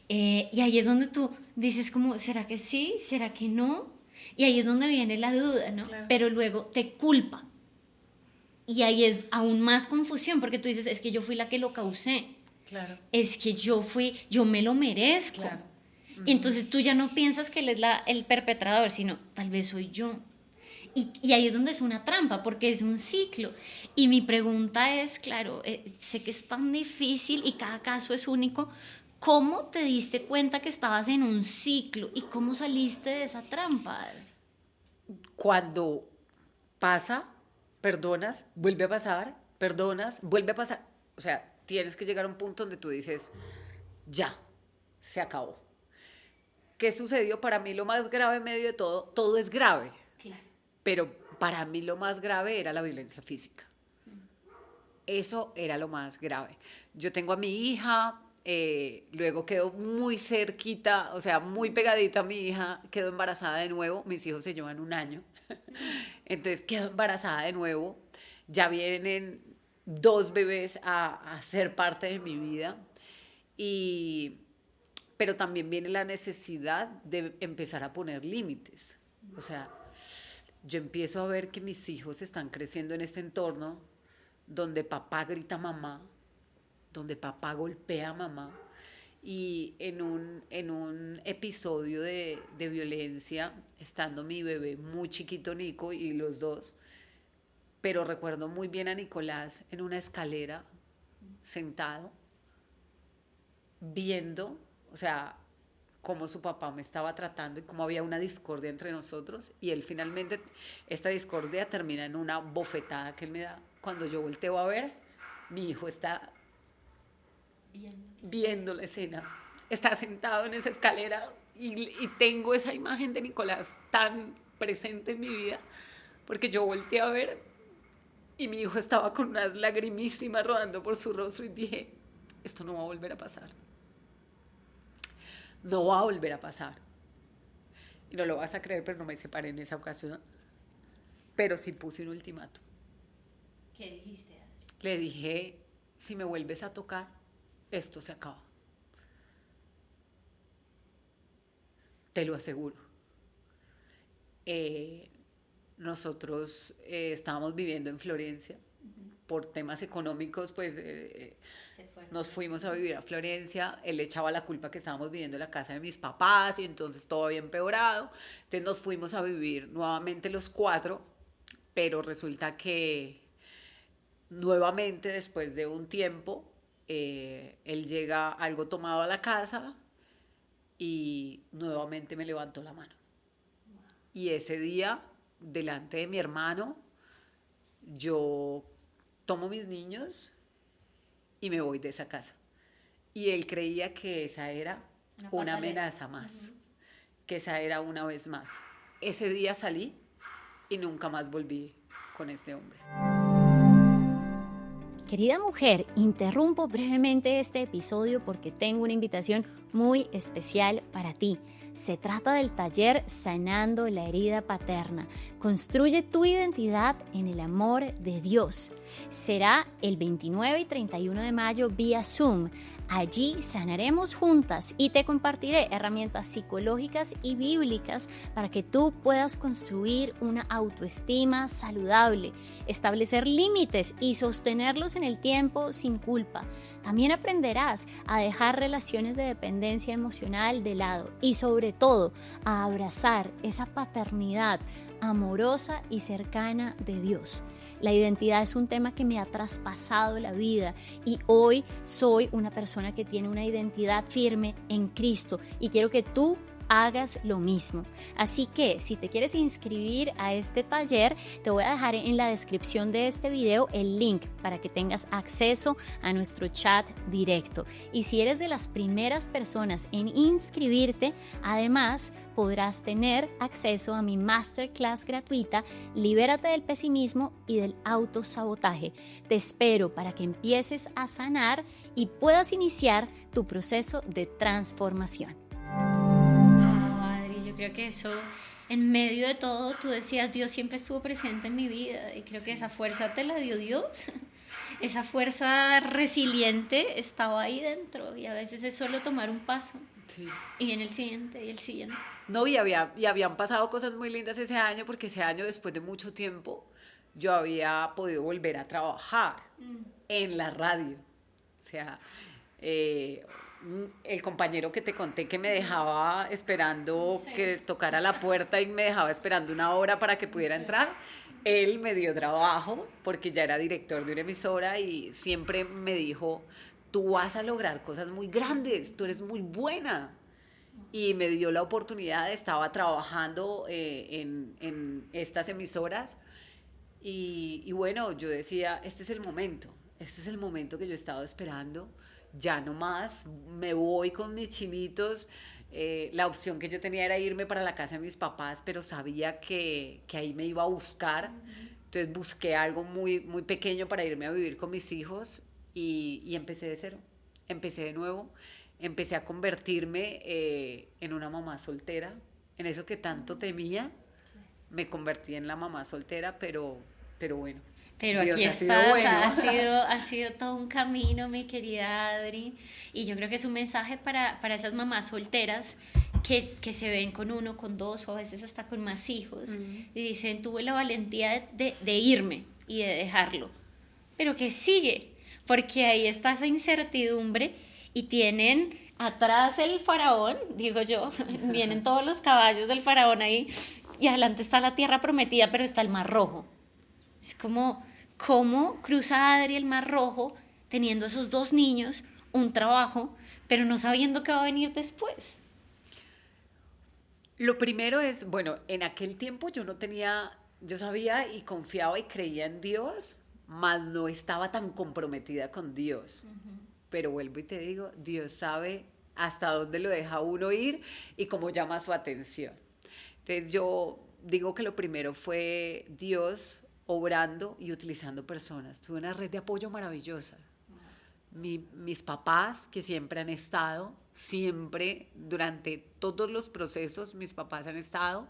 Y ahí es donde tú dices como, ¿será que sí? ¿Será que no? Y ahí es donde viene la duda, ¿no? Claro. Pero luego te culpan. Y ahí es aún más confusión, porque tú dices, es que yo fui la que lo causé. Claro. Es que yo me lo merezco. Claro. Y entonces tú ya no piensas que él es el perpetrador, sino tal vez soy yo. Y ahí es donde es una trampa, porque es un ciclo. Y mi pregunta es, claro, sé que es tan difícil y cada caso es único. ¿Cómo te diste cuenta que estabas en un ciclo y cómo saliste de esa trampa? Cuando pasa, perdonas, vuelve a pasar, perdonas, vuelve a pasar. O sea, tienes que llegar a un punto donde tú dices, ya, se acabó. ¿Qué sucedió? Para mí lo más grave en medio de todo es grave. Claro. Pero para mí lo más grave era la violencia física. Eso era lo más grave. Yo tengo a mi hija, luego quedó muy cerquita, o sea, muy pegadita a mi hija, quedó embarazada de nuevo, mis hijos se llevan 1 año, entonces quedó embarazada de nuevo, ya vienen 2 bebés a ser parte de mi vida, pero también viene la necesidad de empezar a poner límites, o sea, yo empiezo a ver que mis hijos están creciendo en este entorno donde papá grita a mamá, donde papá golpea a mamá. Y en un episodio de violencia, estando mi bebé muy chiquito, Nico, y los dos, pero recuerdo muy bien a Nicolás en una escalera, sentado, viendo, o sea, cómo su papá me estaba tratando y cómo había una discordia entre nosotros. Y él finalmente, esta discordia termina en una bofetada que él me da. Cuando yo volteo a ver, mi hijo está viendo la escena, está sentado en esa escalera y tengo esa imagen de Nicolás tan presente en mi vida, porque yo volteé a ver y mi hijo estaba con unas lagrimísimas rodando por su rostro y dije, esto no va a volver a pasar. No va a volver a pasar. Y no lo vas a creer, pero no me separé en esa ocasión. Pero sí puse un ultimátum. ¿Qué dijiste, Adri? Le dije, si me vuelves a tocar, esto se acaba. Te lo aseguro. Nosotros estábamos viviendo en Florencia. Por temas económicos, pues nos fuimos a vivir a Florencia. Él echaba la culpa que estábamos viviendo en la casa de mis papás y entonces todo había empeorado. Entonces nos fuimos a vivir nuevamente los 4, pero resulta que nuevamente después de un tiempo él llega algo tomado a la casa y nuevamente me levantó la mano. Y ese día, delante de mi hermano, yo tomo mis niños y me voy de esa casa. Y él creía que esa era una amenaza más, que esa era una vez más. Ese día salí y nunca más volví con este hombre. Querida mujer, interrumpo brevemente este episodio porque tengo una invitación muy especial para ti. Se trata del taller Sanando la herida paterna. Construye tu identidad en el amor de Dios. Será el 29 y 31 de mayo vía Zoom. Allí sanaremos juntas y te compartiré herramientas psicológicas y bíblicas para que tú puedas construir una autoestima saludable, establecer límites y sostenerlos en el tiempo sin culpa. También aprenderás a dejar relaciones de dependencia emocional de lado y sobre todo a abrazar esa paternidad amorosa y cercana de Dios. La identidad es un tema que me ha traspasado la vida y hoy soy una persona que tiene una identidad firme en Cristo y quiero que tú hagas lo mismo. Así que si te quieres inscribir a este taller, te voy a dejar en la descripción de este video el link para que tengas acceso a nuestro chat directo. Y si eres de las primeras personas en inscribirte, además podrás tener acceso a mi masterclass gratuita Libérate del pesimismo y del autosabotaje. Te espero para que empieces a sanar y puedas iniciar tu proceso de transformación. Creo que eso, en medio de todo, tú decías, Dios siempre estuvo presente en mi vida y creo que esa fuerza te la dio Dios. Esa fuerza resiliente estaba ahí dentro y a veces es solo tomar un paso y viene el siguiente y el siguiente. No, y habían pasado cosas muy lindas ese año porque ese año, después de mucho tiempo, yo había podido volver a trabajar en la radio. O sea, el compañero que te conté que me dejaba esperando que tocara la puerta y me dejaba esperando una hora para que pudiera entrar, él me dio trabajo porque ya era director de una emisora y siempre me dijo, tú vas a lograr cosas muy grandes, tú eres muy buena. Y me dio la oportunidad, estaba trabajando en estas emisoras y bueno, yo decía, este es el momento que yo he estado esperando. Ya no más, me voy con mis chinitos. La opción que yo tenía era irme para la casa de mis papás, pero sabía que ahí me iba a buscar. Entonces busqué algo muy, muy pequeño para irme a vivir con mis hijos y empecé de cero. Empecé de nuevo, empecé a convertirme en una mamá soltera. En eso que tanto temía, me convertí en la mamá soltera, pero bueno. Pero Dios, aquí estás, ha sido todo un camino, mi querida Adri, y yo creo que es un mensaje para esas mamás solteras que se ven con uno, con dos o a veces hasta con más hijos, y dicen, tuve la valentía de irme y de dejarlo, pero que sigue, porque ahí está esa incertidumbre y tienen atrás el faraón, digo yo, vienen todos los caballos del faraón ahí, y adelante está la tierra prometida, pero está el Mar Rojo. Es como, ¿cómo cruza Adri el Mar Rojo teniendo esos dos niños, un trabajo, pero no sabiendo qué va a venir después? Lo primero es, bueno, en aquel tiempo yo sabía y confiaba y creía en Dios, mas no estaba tan comprometida con Dios. Pero vuelvo y te digo, Dios sabe hasta dónde lo deja uno ir y cómo llama su atención. Entonces yo digo que lo primero fue Dios obrando y utilizando personas. Tuve una red de apoyo maravillosa. Mis papás, que siempre han estado, siempre, durante todos los procesos, mis papás han estado.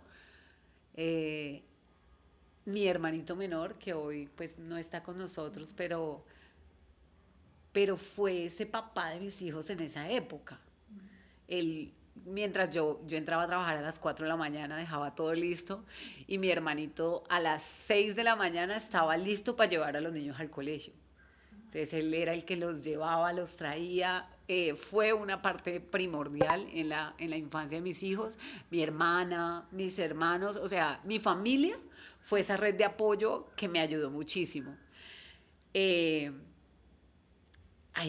Mi hermanito menor, que hoy pues no está con nosotros, pero fue ese papá de mis hijos en esa época. Mientras yo entraba a trabajar a las 4 de la mañana, dejaba todo listo y mi hermanito a las 6 de la mañana estaba listo para llevar a los niños al colegio. Entonces él era el que los llevaba, los traía, fue una parte primordial en la infancia de mis hijos, mi hermana, mis hermanos, o sea, mi familia fue esa red de apoyo que me ayudó muchísimo. Hay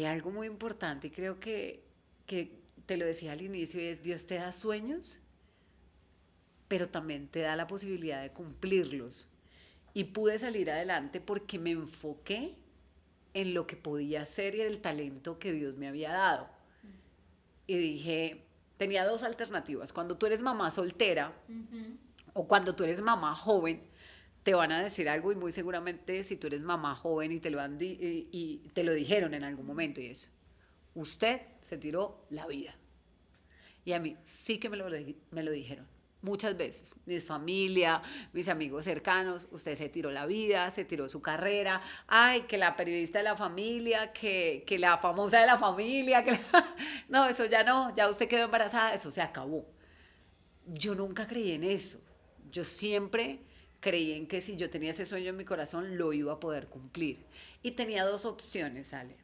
algo muy importante y creo que te lo decía al inicio, y es Dios te da sueños, pero también te da la posibilidad de cumplirlos. Y pude salir adelante porque me enfoqué en lo que podía hacer y en el talento que Dios me había dado. Y dije, tenía dos alternativas. Cuando tú eres mamá soltera o cuando tú eres mamá joven, te van a decir algo y muy seguramente si tú eres mamá joven y y te lo dijeron en algún momento y es, usted se tiró la vida. Y a mí sí que me lo dijeron. Muchas veces, mi familia, mis amigos cercanos, usted se tiró la vida, se tiró su carrera, ay, que la periodista de la familia, que la famosa de la familia, no, eso ya no, ya usted quedó embarazada, eso se acabó. Yo nunca creí en eso, yo siempre creí en que si yo tenía ese sueño en mi corazón, lo iba a poder cumplir. Y tenía dos opciones, Ale.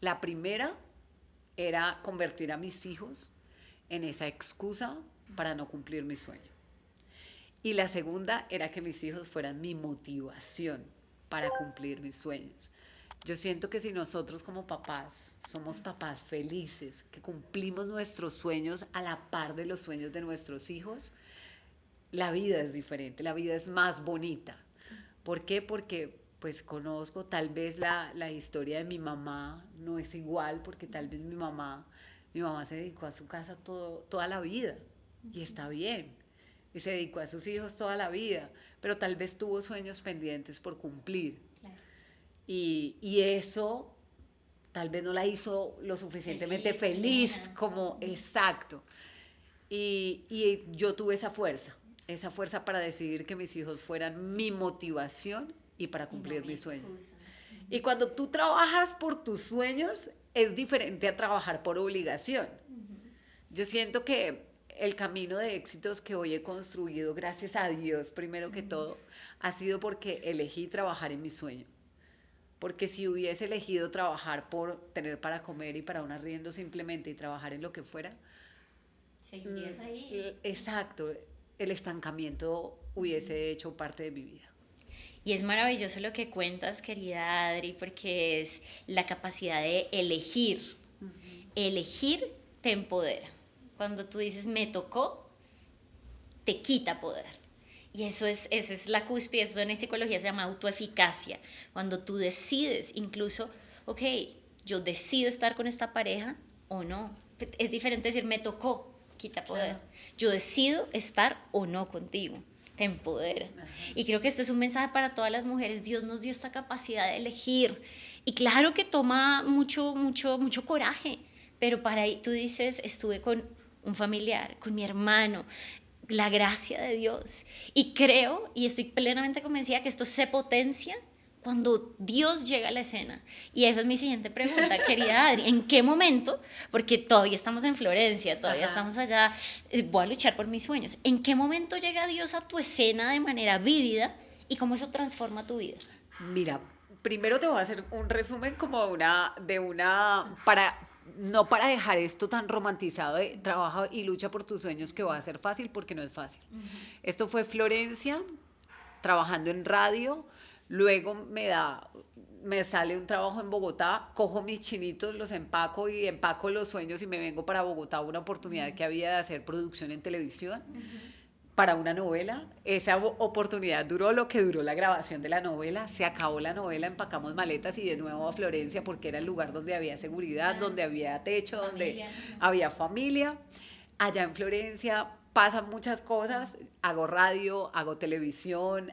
La primera era convertir a mis hijos en esa excusa para no cumplir mi sueño. Y la segunda era que mis hijos fueran mi motivación para cumplir mis sueños. Yo siento que si nosotros como papás somos papás felices, que cumplimos nuestros sueños a la par de los sueños de nuestros hijos, la vida es diferente, la vida es más bonita. ¿Por qué? Porque pues conozco tal vez la historia de mi mamá, no es igual porque tal vez mi mamá se dedicó a su casa toda la vida y está bien. Y se dedicó a sus hijos toda la vida, pero tal vez tuvo sueños pendientes por cumplir. Claro. Y eso tal vez no la hizo lo suficientemente feliz como exacto. Y yo tuve esa fuerza para decidir que mis hijos fueran mi motivación y para cumplir mis sueños. Y cuando tú trabajas por tus sueños, es diferente a trabajar por obligación. Yo siento que el camino de éxitos que hoy he construido, gracias a Dios, primero que todo, ha sido porque elegí trabajar en mi sueño. Porque si hubiese elegido trabajar por tener para comer y para un arriendo simplemente y trabajar en lo que fuera, seguirías ahí. Exacto, el estancamiento hubiese hecho parte de mi vida. Y es maravilloso lo que cuentas, querida Adri, porque es la capacidad de elegir. Elegir te empodera. Cuando tú dices me tocó, te quita poder. Y esa es la cúspide, eso en psicología se llama autoeficacia. Cuando tú decides incluso, ok, yo decido estar con esta pareja o no. Es diferente decir me tocó, quita poder. Claro. Yo decido estar o no contigo, te empodera. Ajá. Y creo que esto es un mensaje para todas las mujeres. Dios nos dio esta capacidad de elegir. Y claro que toma mucho coraje, pero para ahí tú dices, estuve con un familiar, con mi hermano, la gracia de Dios. Y creo, y estoy plenamente convencida que esto se potencia cuando Dios llega a la escena. Y esa es mi siguiente pregunta, querida Adri, ¿en qué momento? Porque todavía estamos en Florencia, todavía estamos allá, voy a luchar por mis sueños. ¿En qué momento llega Dios a tu escena de manera vívida y cómo eso transforma tu vida? Mira, primero te voy a hacer un resumen como no para dejar esto tan romantizado de trabaja y lucha por tus sueños que va a ser fácil, porque no es fácil. Esto fue Florencia, trabajando en radio, luego me sale un trabajo en Bogotá, cojo mis chinitos, los empaco y empaco los sueños y me vengo para Bogotá, una oportunidad que había de hacer producción en televisión. Para una novela, esa oportunidad duró lo que duró la grabación de la novela, se acabó la novela, empacamos maletas y de nuevo a Florencia porque era el lugar donde había seguridad, donde había techo, donde había familia. Allá en Florencia pasan muchas cosas, hago radio, hago televisión,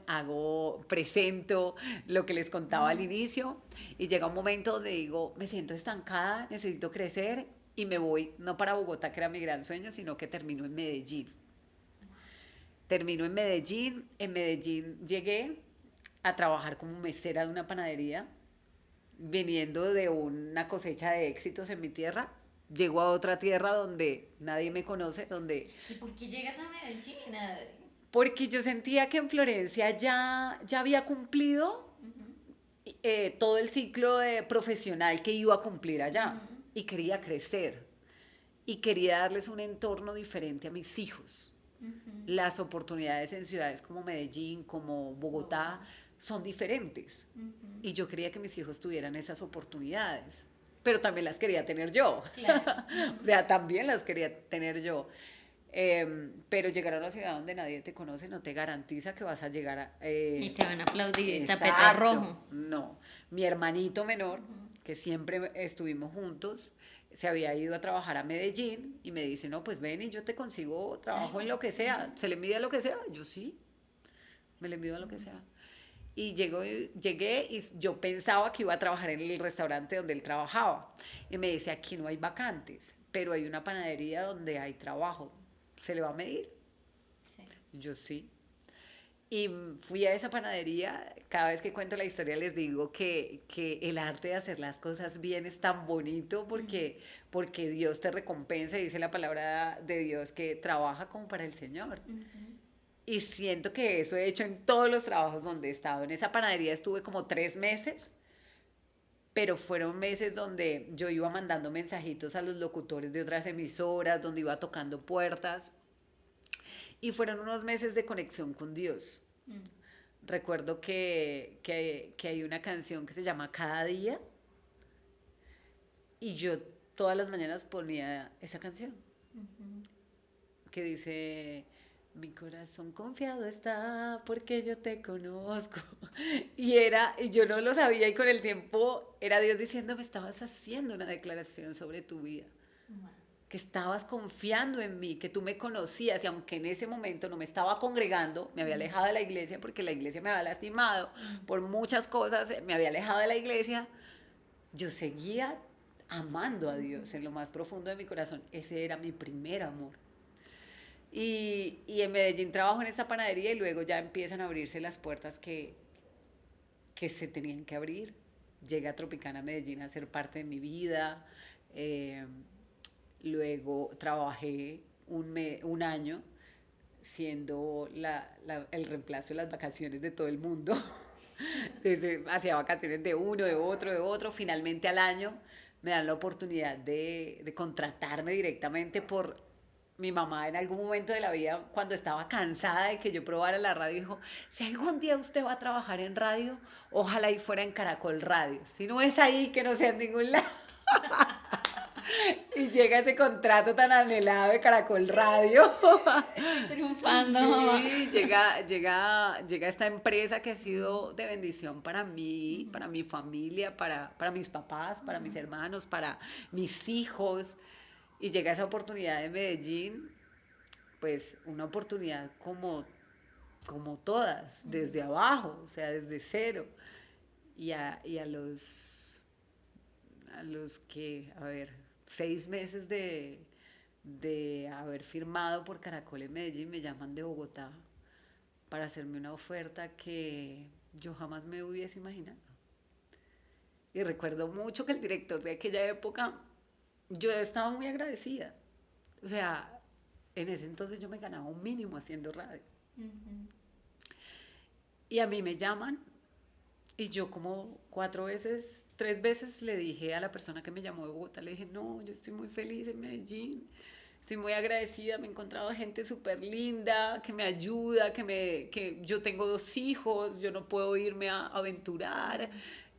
presento lo que les contaba al inicio y llega un momento donde digo, me siento estancada, necesito crecer y me voy, no para Bogotá que era mi gran sueño, sino que termino en Medellín. Termino en Medellín llegué a trabajar como mesera de una panadería, viniendo de una cosecha de éxitos en mi tierra, llego a otra tierra donde nadie me conoce, donde... ¿Y por qué llegas a Medellín, Adri? Porque yo sentía que en Florencia ya había cumplido todo el ciclo profesional que iba a cumplir allá, y quería crecer, y quería darles un entorno diferente a mis hijos. Las oportunidades en ciudades como Medellín, como Bogotá, son diferentes. Y yo quería que mis hijos tuvieran esas oportunidades, pero también las quería tener yo. Claro. O sea, también las quería tener yo. Pero llegar a una ciudad donde nadie te conoce no te garantiza que vas a llegar a... y te van a aplaudir, tapete rojo. No. Mi hermanito menor, que siempre estuvimos juntos, se había ido a trabajar a Medellín y me dice, no, pues ven y yo te consigo trabajo en lo que sea. ¿Se le envidia lo que sea? Yo sí, me le envidio a lo que sea. Y llegué y yo pensaba que iba a trabajar en el restaurante donde él trabajaba. Y me dice, aquí no hay vacantes, pero hay una panadería donde hay trabajo. ¿Se le va a medir? Sí. Yo sí. Y fui a esa panadería, cada vez que cuento la historia les digo que el arte de hacer las cosas bien es tan bonito porque Dios te recompensa, dice la palabra de Dios, que trabaja como para el Señor. Y siento que eso he hecho en todos los trabajos donde he estado. En esa panadería estuve como 3 meses, pero fueron meses donde yo iba mandando mensajitos a los locutores de otras emisoras, donde iba tocando puertas. Y fueron unos meses de conexión con Dios. Recuerdo que hay una canción que se llama Cada Día y yo todas las mañanas ponía esa canción que dice, mi corazón confiado está porque yo te conozco. Y yo no lo sabía y con el tiempo era Dios diciéndome, estabas haciendo una declaración sobre tu vida. Wow. Que estabas confiando en mí, que tú me conocías y aunque en ese momento no me estaba congregando, me había alejado de la iglesia porque la iglesia me había lastimado por muchas cosas, me había alejado de la iglesia, yo seguía amando a Dios en lo más profundo de mi corazón. Ese era mi primer amor. Y en Medellín trabajo en esta panadería y luego ya empiezan a abrirse las puertas que se tenían que abrir. Llegué a Tropicana Medellín a ser parte de mi vida. Luego trabajé un año siendo el reemplazo de las vacaciones de todo el mundo. Hacía vacaciones de uno, de otro, de otro. Finalmente al año me dan la oportunidad de contratarme directamente por mi mamá en algún momento de la vida, cuando estaba cansada de que yo probara la radio, dijo, si algún día usted va a trabajar en radio, ojalá y fuera en Caracol Radio. Si no es ahí, que no sea en ningún lado. Y llega ese contrato tan anhelado de Caracol Radio. Estoy triunfando. Sí, llega esta empresa que ha sido de bendición para mí, para mi familia, para mis papás, para mis hermanos, para mis hijos. Y llega esa oportunidad de Medellín, pues una oportunidad como todas, desde abajo, o sea, desde cero. Y a los que, a ver, 6 meses de haber firmado por Caracol en Medellín, me llaman de Bogotá para hacerme una oferta que yo jamás me hubiese imaginado. Y recuerdo mucho que el director de aquella época, yo estaba muy agradecida. O sea, en ese entonces yo me ganaba un mínimo haciendo radio. Y a mí me llaman y yo como 3 veces le dije a la persona que me llamó de Bogotá, le dije, no, yo estoy muy feliz en Medellín, estoy muy agradecida, me he encontrado gente súper linda, que me ayuda, que yo tengo 2 hijos, yo no puedo irme a aventurar,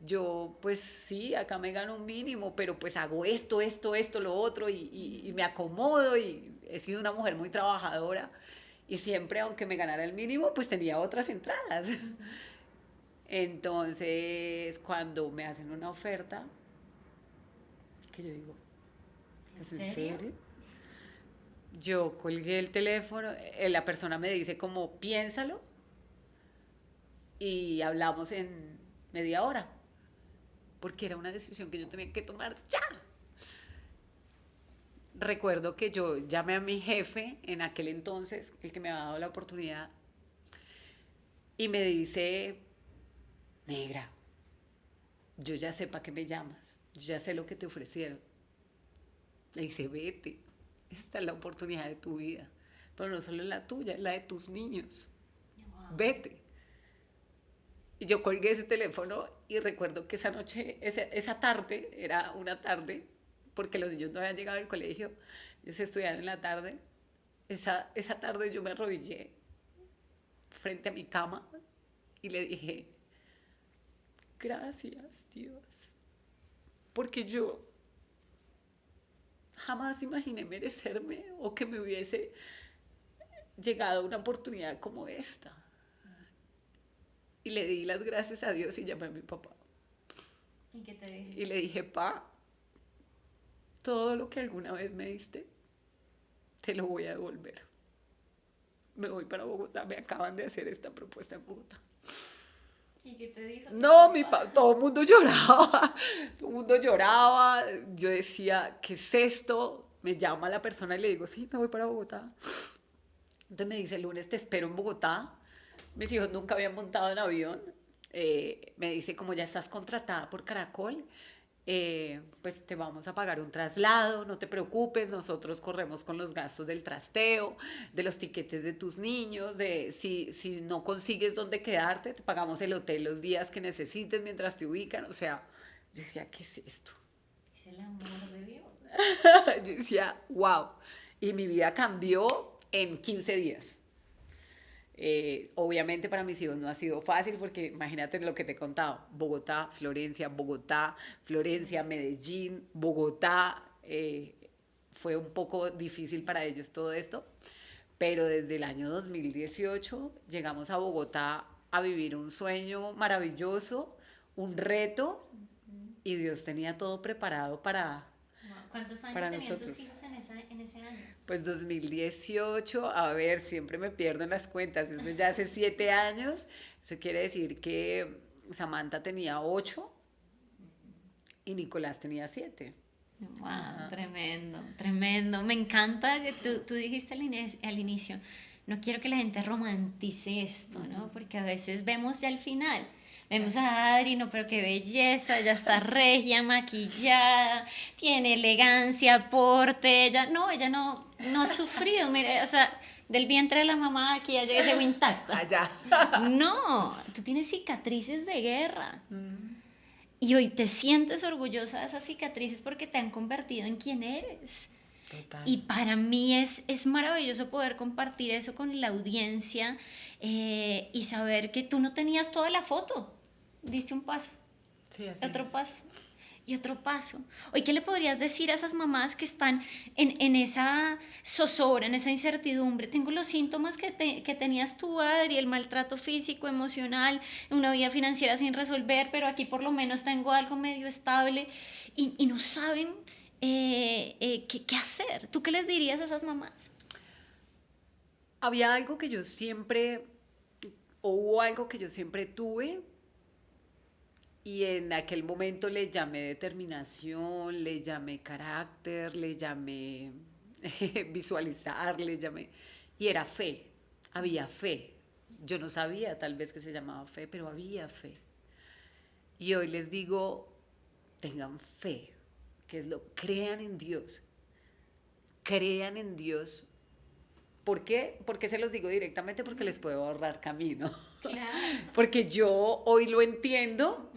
yo pues sí, acá me gano un mínimo, pero pues hago esto, lo otro y me acomodo y he sido una mujer muy trabajadora y siempre, aunque me ganara el mínimo, pues tenía otras entradas. Entonces, cuando me hacen una oferta, que yo digo, ¿es en serio? Yo colgué el teléfono, la persona me dice como, piénsalo, y hablamos en media hora, porque era una decisión que yo tenía que tomar ya. Recuerdo que yo llamé a mi jefe en aquel entonces, el que me había dado la oportunidad, y me dice, negra, yo ya sé para qué me llamas, yo ya sé lo que te ofrecieron. Le dice, vete, esta es la oportunidad de tu vida, pero no solo la tuya, la de tus niños. Wow. Vete. Y yo colgué ese teléfono y recuerdo que esa noche, esa tarde, era una tarde, porque los niños no habían llegado al colegio, ellos estudiaban en la tarde, esa tarde yo me arrodillé frente a mi cama y le dije, gracias Dios, porque yo jamás imaginé merecerme o que me hubiese llegado una oportunidad como esta. Y le di las gracias a Dios y llamé a mi papá. ¿Y qué te dije? Y le dije, pa, todo lo que alguna vez me diste, te lo voy a devolver. Me voy para Bogotá, me acaban de hacer esta propuesta en Bogotá. ¿Y qué te dijo? No, todo el mundo lloraba, todo el mundo lloraba. Yo decía, ¿qué es esto? Me llama la persona y le digo, sí, me voy para Bogotá. Entonces me dice, el lunes te espero en Bogotá. Mis hijos nunca habían montado en avión. Me dice, como ya estás contratada por Caracol, pues te vamos a pagar un traslado, no te preocupes, nosotros corremos con los gastos del trasteo, de los tiquetes de tus niños, de si no consigues dónde quedarte, te pagamos el hotel los días que necesites mientras te ubican. O sea, yo decía, ¿qué es esto? Es el amor de Dios. Yo decía, wow. Y mi vida cambió en 15 días. Obviamente para mis hijos no ha sido fácil porque imagínate lo que te he contado: Bogotá, Florencia, Medellín, Bogotá. Fue un poco difícil para ellos todo esto, pero desde el año 2018 llegamos a Bogotá a vivir un sueño maravilloso, un reto, y Dios tenía todo preparado para ¿Cuántos años para tenían nosotros. tus hijos en ese año? Pues 2018, a ver, siempre me pierdo en las cuentas, eso ya hace 7 años. Eso quiere decir que Samantha tenía 8 y Nicolás tenía 7. Wow, tremendo, tremendo. Me encanta que tú dijiste al inicio, no quiero que la gente romantice esto, ¿no? Porque a veces vemos ya al final. Vemos a Adri, no, pero qué belleza, ella está regia, maquillada, tiene elegancia, porte, ella no ha sufrido, mire, o sea, del vientre de la mamá aquí ya llegó intacta. Allá. No, tú tienes cicatrices de guerra. Y hoy te sientes orgullosa de esas cicatrices porque te han convertido en quien eres. Total. Y para mí es maravilloso poder compartir eso con la audiencia, y saber que tú no tenías toda la foto. Diste un paso, Sí, así otro es. paso y otro paso. Hoy, ¿qué le podrías decir a esas mamás que están en esa zozobra, en esa incertidumbre? Tengo los síntomas que tenías tú, Adri, el maltrato físico, emocional, una vida financiera sin resolver, pero aquí por lo menos tengo algo medio estable, y no saben qué hacer. ¿Tú qué les dirías a esas mamás? Había algo que yo siempre, o hubo algo que yo siempre tuve, y en aquel momento le llamé determinación, le llamé carácter, le llamé visualizar, le llamé... Y era fe, había fe. Yo no sabía tal vez que se llamaba fe, pero había fe. Y hoy les digo, tengan fe, crean en Dios. Crean en Dios. ¿Por qué? Porque se los digo directamente, porque les puedo ahorrar camino. Claro. Porque yo hoy lo entiendo,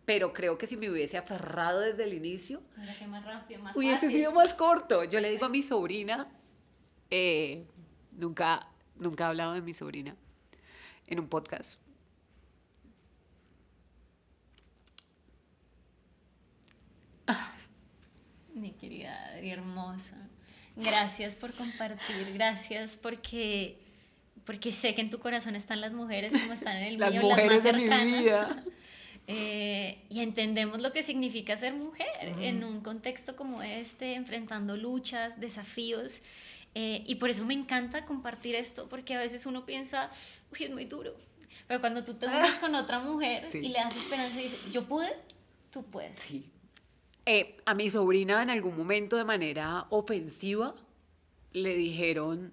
pero creo que si me hubiese aferrado desde el inicio, Más rápido, más hubiese fácil. sido más corto. Yo le digo a mi sobrina, nunca he hablado de mi sobrina en un podcast. Mi querida Adri, hermosa. Gracias por compartir, gracias porque sé que en tu corazón están las mujeres como están en el Las mío, mujeres las de más mi cercanas. vida. Y entendemos lo que significa ser mujer en un contexto como este, enfrentando luchas, desafíos. Y por eso me encanta compartir esto, porque a veces uno piensa, uy, es muy duro. Pero cuando tú te unes con otra mujer Sí. y le das esperanza y dices, yo pude, tú puedes. Sí. A mi sobrina en algún momento de manera ofensiva le dijeron,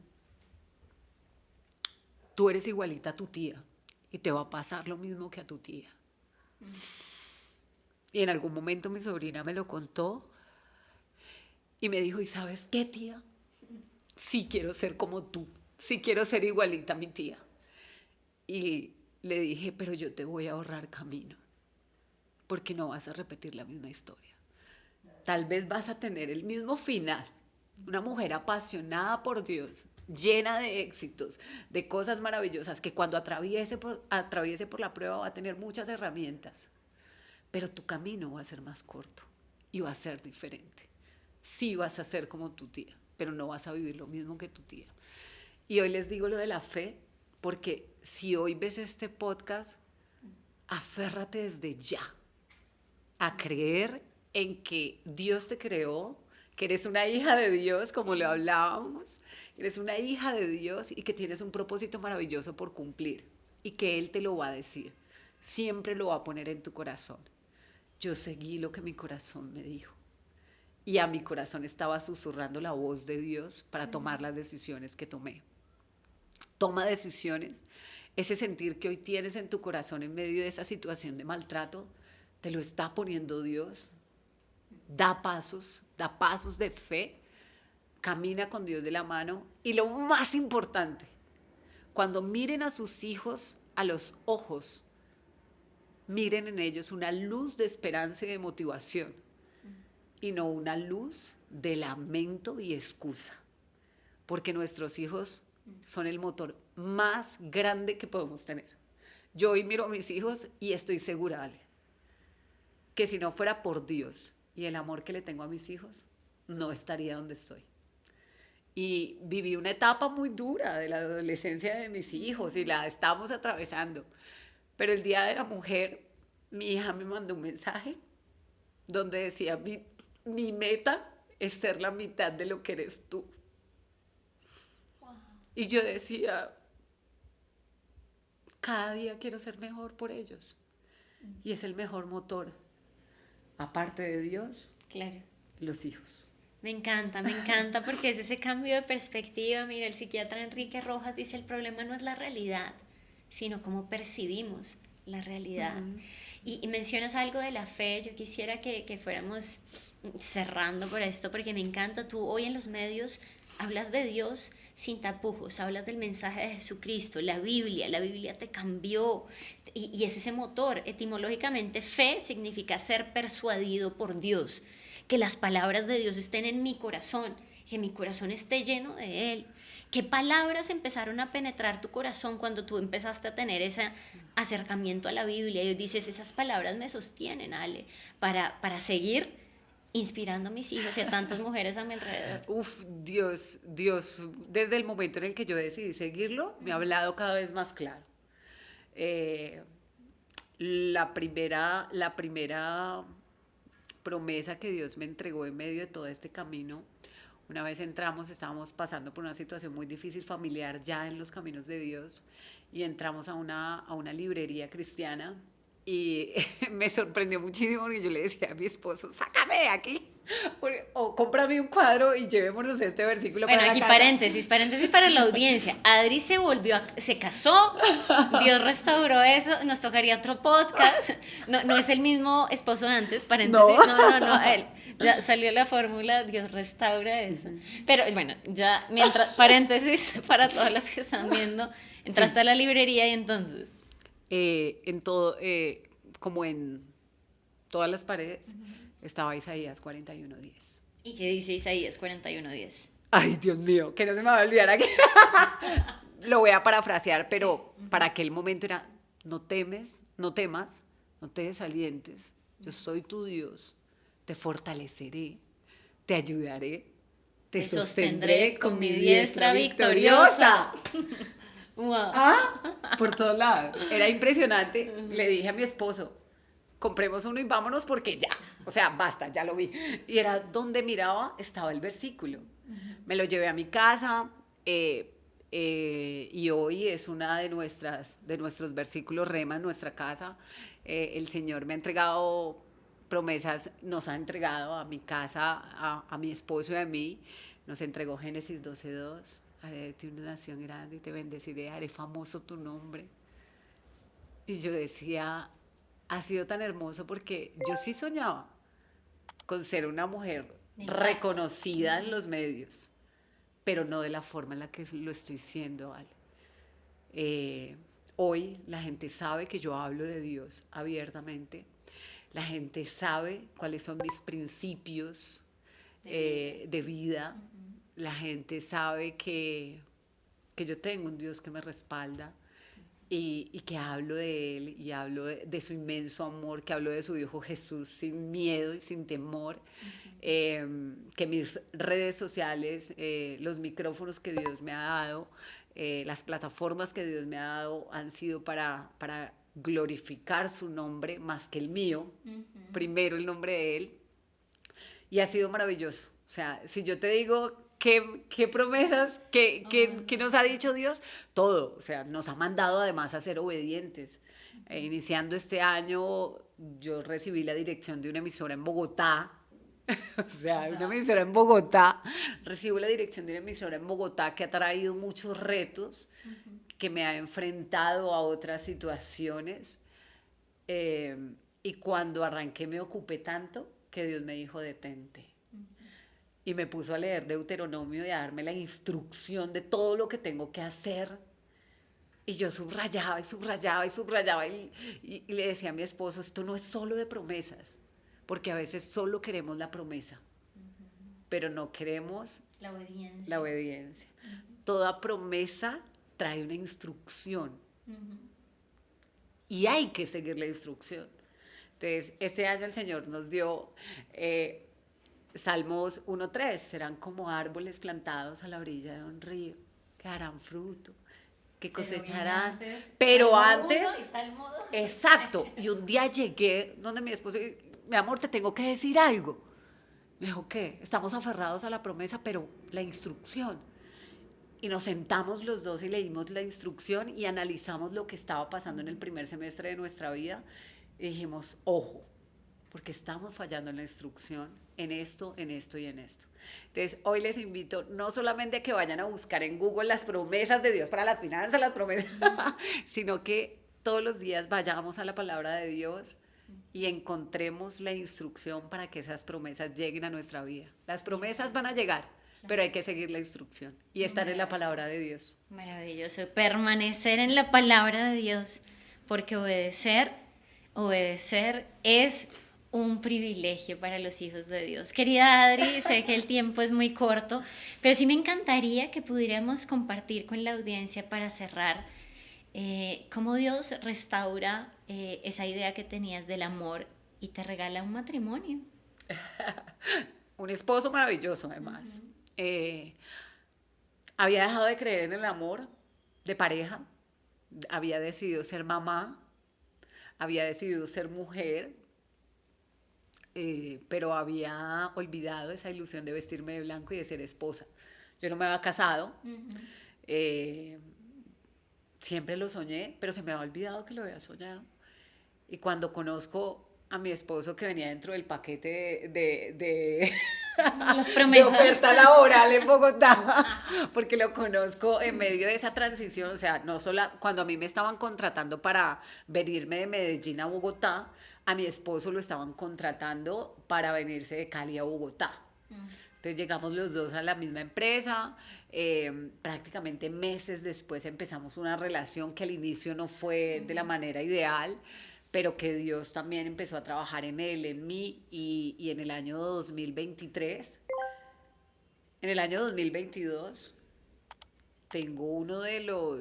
tú eres igualita a tu tía y te va a pasar lo mismo que a tu tía. Y en algún momento mi sobrina me lo contó y me dijo, ¿y sabes qué, tía? Sí quiero ser como tú, sí quiero ser igualita a mi tía. Y le dije, pero yo te voy a ahorrar camino, porque no vas a repetir la misma historia. Tal vez vas a tener el mismo final. Una mujer apasionada por Dios, llena de éxitos, de cosas maravillosas, que cuando atraviese por la prueba va a tener muchas herramientas. Pero tu camino va a ser más corto y va a ser diferente. Sí vas a ser como tu tía, pero no vas a vivir lo mismo que tu tía. Y hoy les digo lo de la fe, porque si hoy ves este podcast, aférrate desde ya a creer en que Dios te creó, que eres una hija de Dios, como le hablábamos, eres una hija de Dios y que tienes un propósito maravilloso por cumplir y que Él te lo va a decir, siempre lo va a poner en tu corazón. Yo seguí lo que mi corazón me dijo y a mi corazón estaba susurrando la voz de Dios para tomar las decisiones que tomé. Toma decisiones, ese sentir que hoy tienes en tu corazón en medio de esa situación de maltrato, te lo está poniendo Dios. Da pasos de fe, camina con Dios de la mano y lo más importante, cuando miren a sus hijos a los ojos, miren en ellos una luz de esperanza y de motivación y no una luz de lamento y excusa, porque nuestros hijos son el motor más grande que podemos tener. Yo hoy miro a mis hijos y estoy segura, Ale, que si no fuera por Dios y el amor que le tengo a mis hijos, no estaría donde estoy. Y viví una etapa muy dura de la adolescencia de mis hijos y la estamos atravesando. Pero el Día de la Mujer, mi hija me mandó un mensaje donde decía, mi meta es ser la mitad de lo que eres tú. Wow. Y yo decía, cada día quiero ser mejor por ellos. Y es el mejor motor. Aparte de Dios, claro, los hijos. Me encanta porque es ese cambio de perspectiva. Mira, el psiquiatra Enrique Rojas dice, el problema no es la realidad, sino cómo percibimos la realidad. Y mencionas algo de la fe. Yo quisiera que fuéramos cerrando por esto, porque me encanta. Tú hoy en los medios hablas de Dios sin tapujos, hablas del mensaje de Jesucristo, la Biblia te cambió, y es ese motor. Etimológicamente, fe significa ser persuadido por Dios, que las palabras de Dios estén en mi corazón, que mi corazón esté lleno de Él. ¿Qué palabras empezaron a penetrar tu corazón cuando tú empezaste a tener ese acercamiento a la Biblia? Y dices, esas palabras me sostienen, Ale, para seguir inspirando a mis hijos y a tantas mujeres a mi alrededor. Dios, desde el momento en el que yo decidí seguirlo, me ha hablado cada vez más claro. La primera promesa que Dios me entregó en medio de todo este camino, una vez estábamos pasando por una situación muy difícil familiar ya en los caminos de Dios, y entramos a una librería cristiana. Y me sorprendió muchísimo porque yo le decía a mi esposo, sácame de aquí, o cómprame un cuadro y llevémonos este versículo bueno, para aquí la casa. paréntesis para la audiencia. Adri se casó, Dios restauró eso, nos tocaría otro podcast. No es el mismo esposo de antes, paréntesis. No, él. Ya salió la fórmula, Dios restaura eso. Pero bueno, ya mientras, paréntesis para todas las que están viendo, entraste a la librería y entonces... como en todas las paredes, estaba Isaías 41:10. ¿Y qué dice Isaías 41:10? Ay, Dios mío, que no se me va a olvidar aquí. Lo voy a parafrasear, pero para aquel momento era, no temas, no te desalientes, yo soy tu Dios, te fortaleceré, te ayudaré, te sostendré con mi diestra victoriosa. Wow. Por todos lados. Era impresionante. Le dije a mi esposo, compremos uno y vámonos porque ya, o sea, basta, ya lo vi. Y era donde miraba, estaba el versículo. Me lo llevé a mi casa y hoy es una de nuestros versículos rema en nuestra casa. El Señor me ha entregado promesas, nos ha entregado a mi casa, a mi esposo y a mí. Nos entregó Génesis 12:2. Haré de ti una nación grande y te bendeciré, haré famoso tu nombre. Y yo decía, ha sido tan hermoso porque yo sí soñaba con ser una mujer reconocida en los medios, pero no de la forma en la que lo estoy siendo, ¿vale? Hoy la gente sabe que yo hablo de Dios abiertamente, la gente sabe cuáles son mis principios de vida. La gente sabe que yo tengo un Dios que me respalda y que hablo de Él y hablo de su inmenso amor, que hablo de su Hijo Jesús sin miedo y sin temor, que mis redes sociales, los micrófonos que Dios me ha dado, las plataformas que Dios me ha dado han sido para glorificar su nombre más que el mío, primero el nombre de Él, y ha sido maravilloso. O sea, si yo te digo qué promesas, qué nos ha dicho Dios, todo. O sea, nos ha mandado además a ser obedientes. Iniciando este año, yo recibí la dirección de una emisora en Bogotá. O sea, una emisora en Bogotá. Recibo la dirección de una emisora en Bogotá que ha traído muchos retos, que me ha enfrentado a otras situaciones. Eh, y cuando arranqué me ocupé tanto que Dios me dijo, detente. Y me puso a leer Deuteronomio y a darme la instrucción de todo lo que tengo que hacer. Y yo subrayaba y subrayaba y subrayaba y le decía a mi esposo, esto no es solo de promesas, porque a veces solo queremos la promesa, pero no queremos La obediencia. la obediencia. Toda promesa trae una instrucción y hay que seguir la instrucción. Entonces, este año el Señor nos dio Salmos 1:3, serán como árboles plantados a la orilla de un río, que darán fruto, que cosecharán. Pero antes, exacto, y un día llegué donde mi esposo, mi amor, te tengo que decir algo. Me dijo, ¿qué? Estamos aferrados a la promesa, pero la instrucción. Y nos sentamos los dos y leímos la instrucción y analizamos lo que estaba pasando en el primer semestre de nuestra vida. Y dijimos, ojo, porque estamos fallando en la instrucción, en esto y en esto. Entonces, hoy les invito no solamente a que vayan a buscar en Google las promesas de Dios para las finanzas, las promesas, sino que todos los días vayamos a la palabra de Dios y encontremos la instrucción para que esas promesas lleguen a nuestra vida. Las promesas van a llegar, pero hay que seguir la instrucción y estar en la palabra de Dios. Maravilloso, permanecer en la palabra de Dios, porque obedecer es un privilegio para los hijos de Dios. Querida Adri, sé que el tiempo es muy corto, pero sí me encantaría que pudiéramos compartir con la audiencia para cerrar cómo Dios restaura esa idea que tenías del amor y te regala un matrimonio. Un esposo maravilloso, además. Había dejado de creer en el amor de pareja, había decidido ser mamá, había decidido ser mujer, pero había olvidado esa ilusión de vestirme de blanco y de ser esposa. Yo no me había casado, siempre lo soñé, pero se me había olvidado que lo había soñado. Y cuando conozco a mi esposo que venía dentro del paquete de Las promesas. de oferta laboral en Bogotá, porque lo conozco en medio de esa transición, o sea, no solo cuando a mí me estaban contratando para venirme de Medellín a Bogotá, a mi esposo lo estaban contratando para venirse de Cali a Bogotá. Entonces llegamos los dos a la misma empresa, prácticamente meses después empezamos una relación que al inicio no fue de la manera ideal, pero que Dios también empezó a trabajar en él, en mí, y en el año 2023, en el año 2022,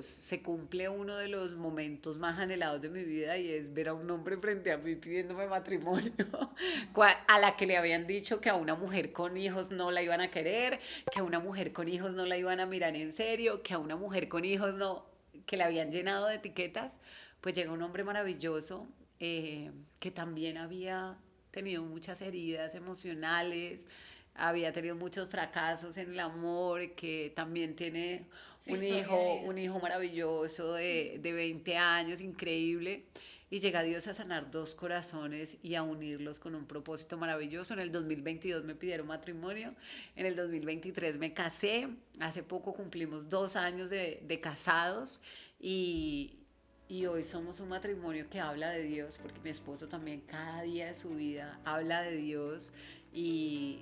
se cumple uno de los momentos más anhelados de mi vida y es ver a un hombre frente a mí pidiéndome matrimonio, a la que le habían dicho que a una mujer con hijos no la iban a querer, que a una mujer con hijos no la iban a mirar en serio, que a una mujer con hijos no, que la habían llenado de etiquetas. Pues llega un hombre maravilloso que también había tenido muchas heridas emocionales, había tenido muchos fracasos en el amor, que también tiene un hijo maravilloso de 20 años, increíble. Y llega Dios a sanar dos corazones y a unirlos con un propósito maravilloso. En el 2022 me pidieron matrimonio, en el 2023 me casé, hace poco cumplimos 2 años de casados y hoy somos un matrimonio que habla de Dios, porque mi esposo también cada día de su vida habla de Dios y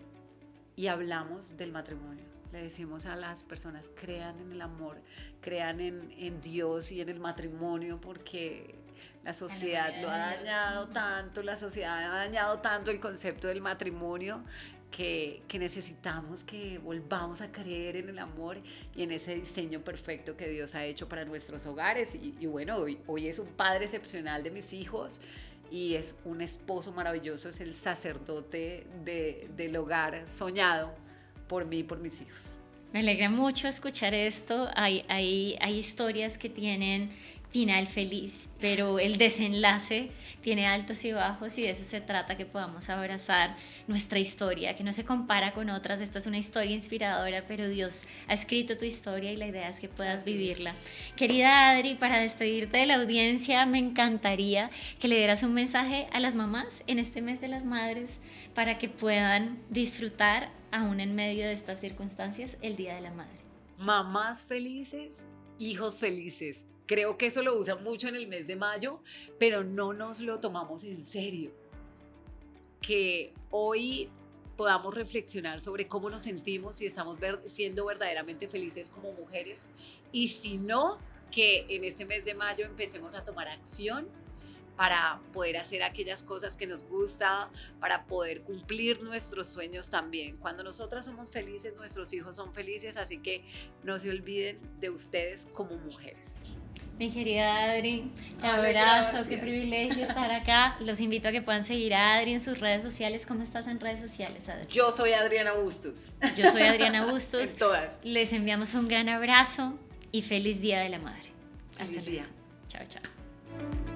hablamos del matrimonio. Le decimos a las personas, crean en el amor, crean en Dios y en el matrimonio, porque la sociedad lo ha dañado tanto, la sociedad ha dañado tanto el concepto del matrimonio, que necesitamos que volvamos a creer en el amor y en ese diseño perfecto que Dios ha hecho para nuestros hogares. Y bueno, hoy es un padre excepcional de mis hijos y es un esposo maravilloso, es el sacerdote del hogar soñado por mí y por mis hijos. Me alegra mucho escuchar esto. Hay historias que tienen final feliz, pero el desenlace tiene altos y bajos y de eso se trata, que podamos abrazar nuestra historia, que no se compara con otras. Esta es una historia inspiradora, pero Dios ha escrito tu historia y la idea es que puedas vivirla. Querida Adri, para despedirte de la audiencia, me encantaría que le dieras un mensaje a las mamás en este mes de las madres para que puedan disfrutar, aún en medio de estas circunstancias, el Día de la Madre. Mamás felices, hijos felices. Creo que eso lo usan mucho en el mes de mayo, pero no nos lo tomamos en serio. Que hoy podamos reflexionar sobre cómo nos sentimos, si estamos siendo verdaderamente felices como mujeres, y si no, que en este mes de mayo empecemos a tomar acción para poder hacer aquellas cosas que nos gusta, para poder cumplir nuestros sueños también. Cuando nosotras somos felices, nuestros hijos son felices, así que no se olviden de ustedes como mujeres. Mi querida Adri, te abrazo, Gracias. qué privilegio estar acá. Los invito a que puedan seguir a Adri en sus redes sociales. ¿Cómo estás en redes sociales, Adri? Yo soy Adriana Bustos. Yo soy Adriana Bustos. En todas. Les enviamos un gran abrazo y feliz Día de la Madre. Hasta luego. Chao, chao.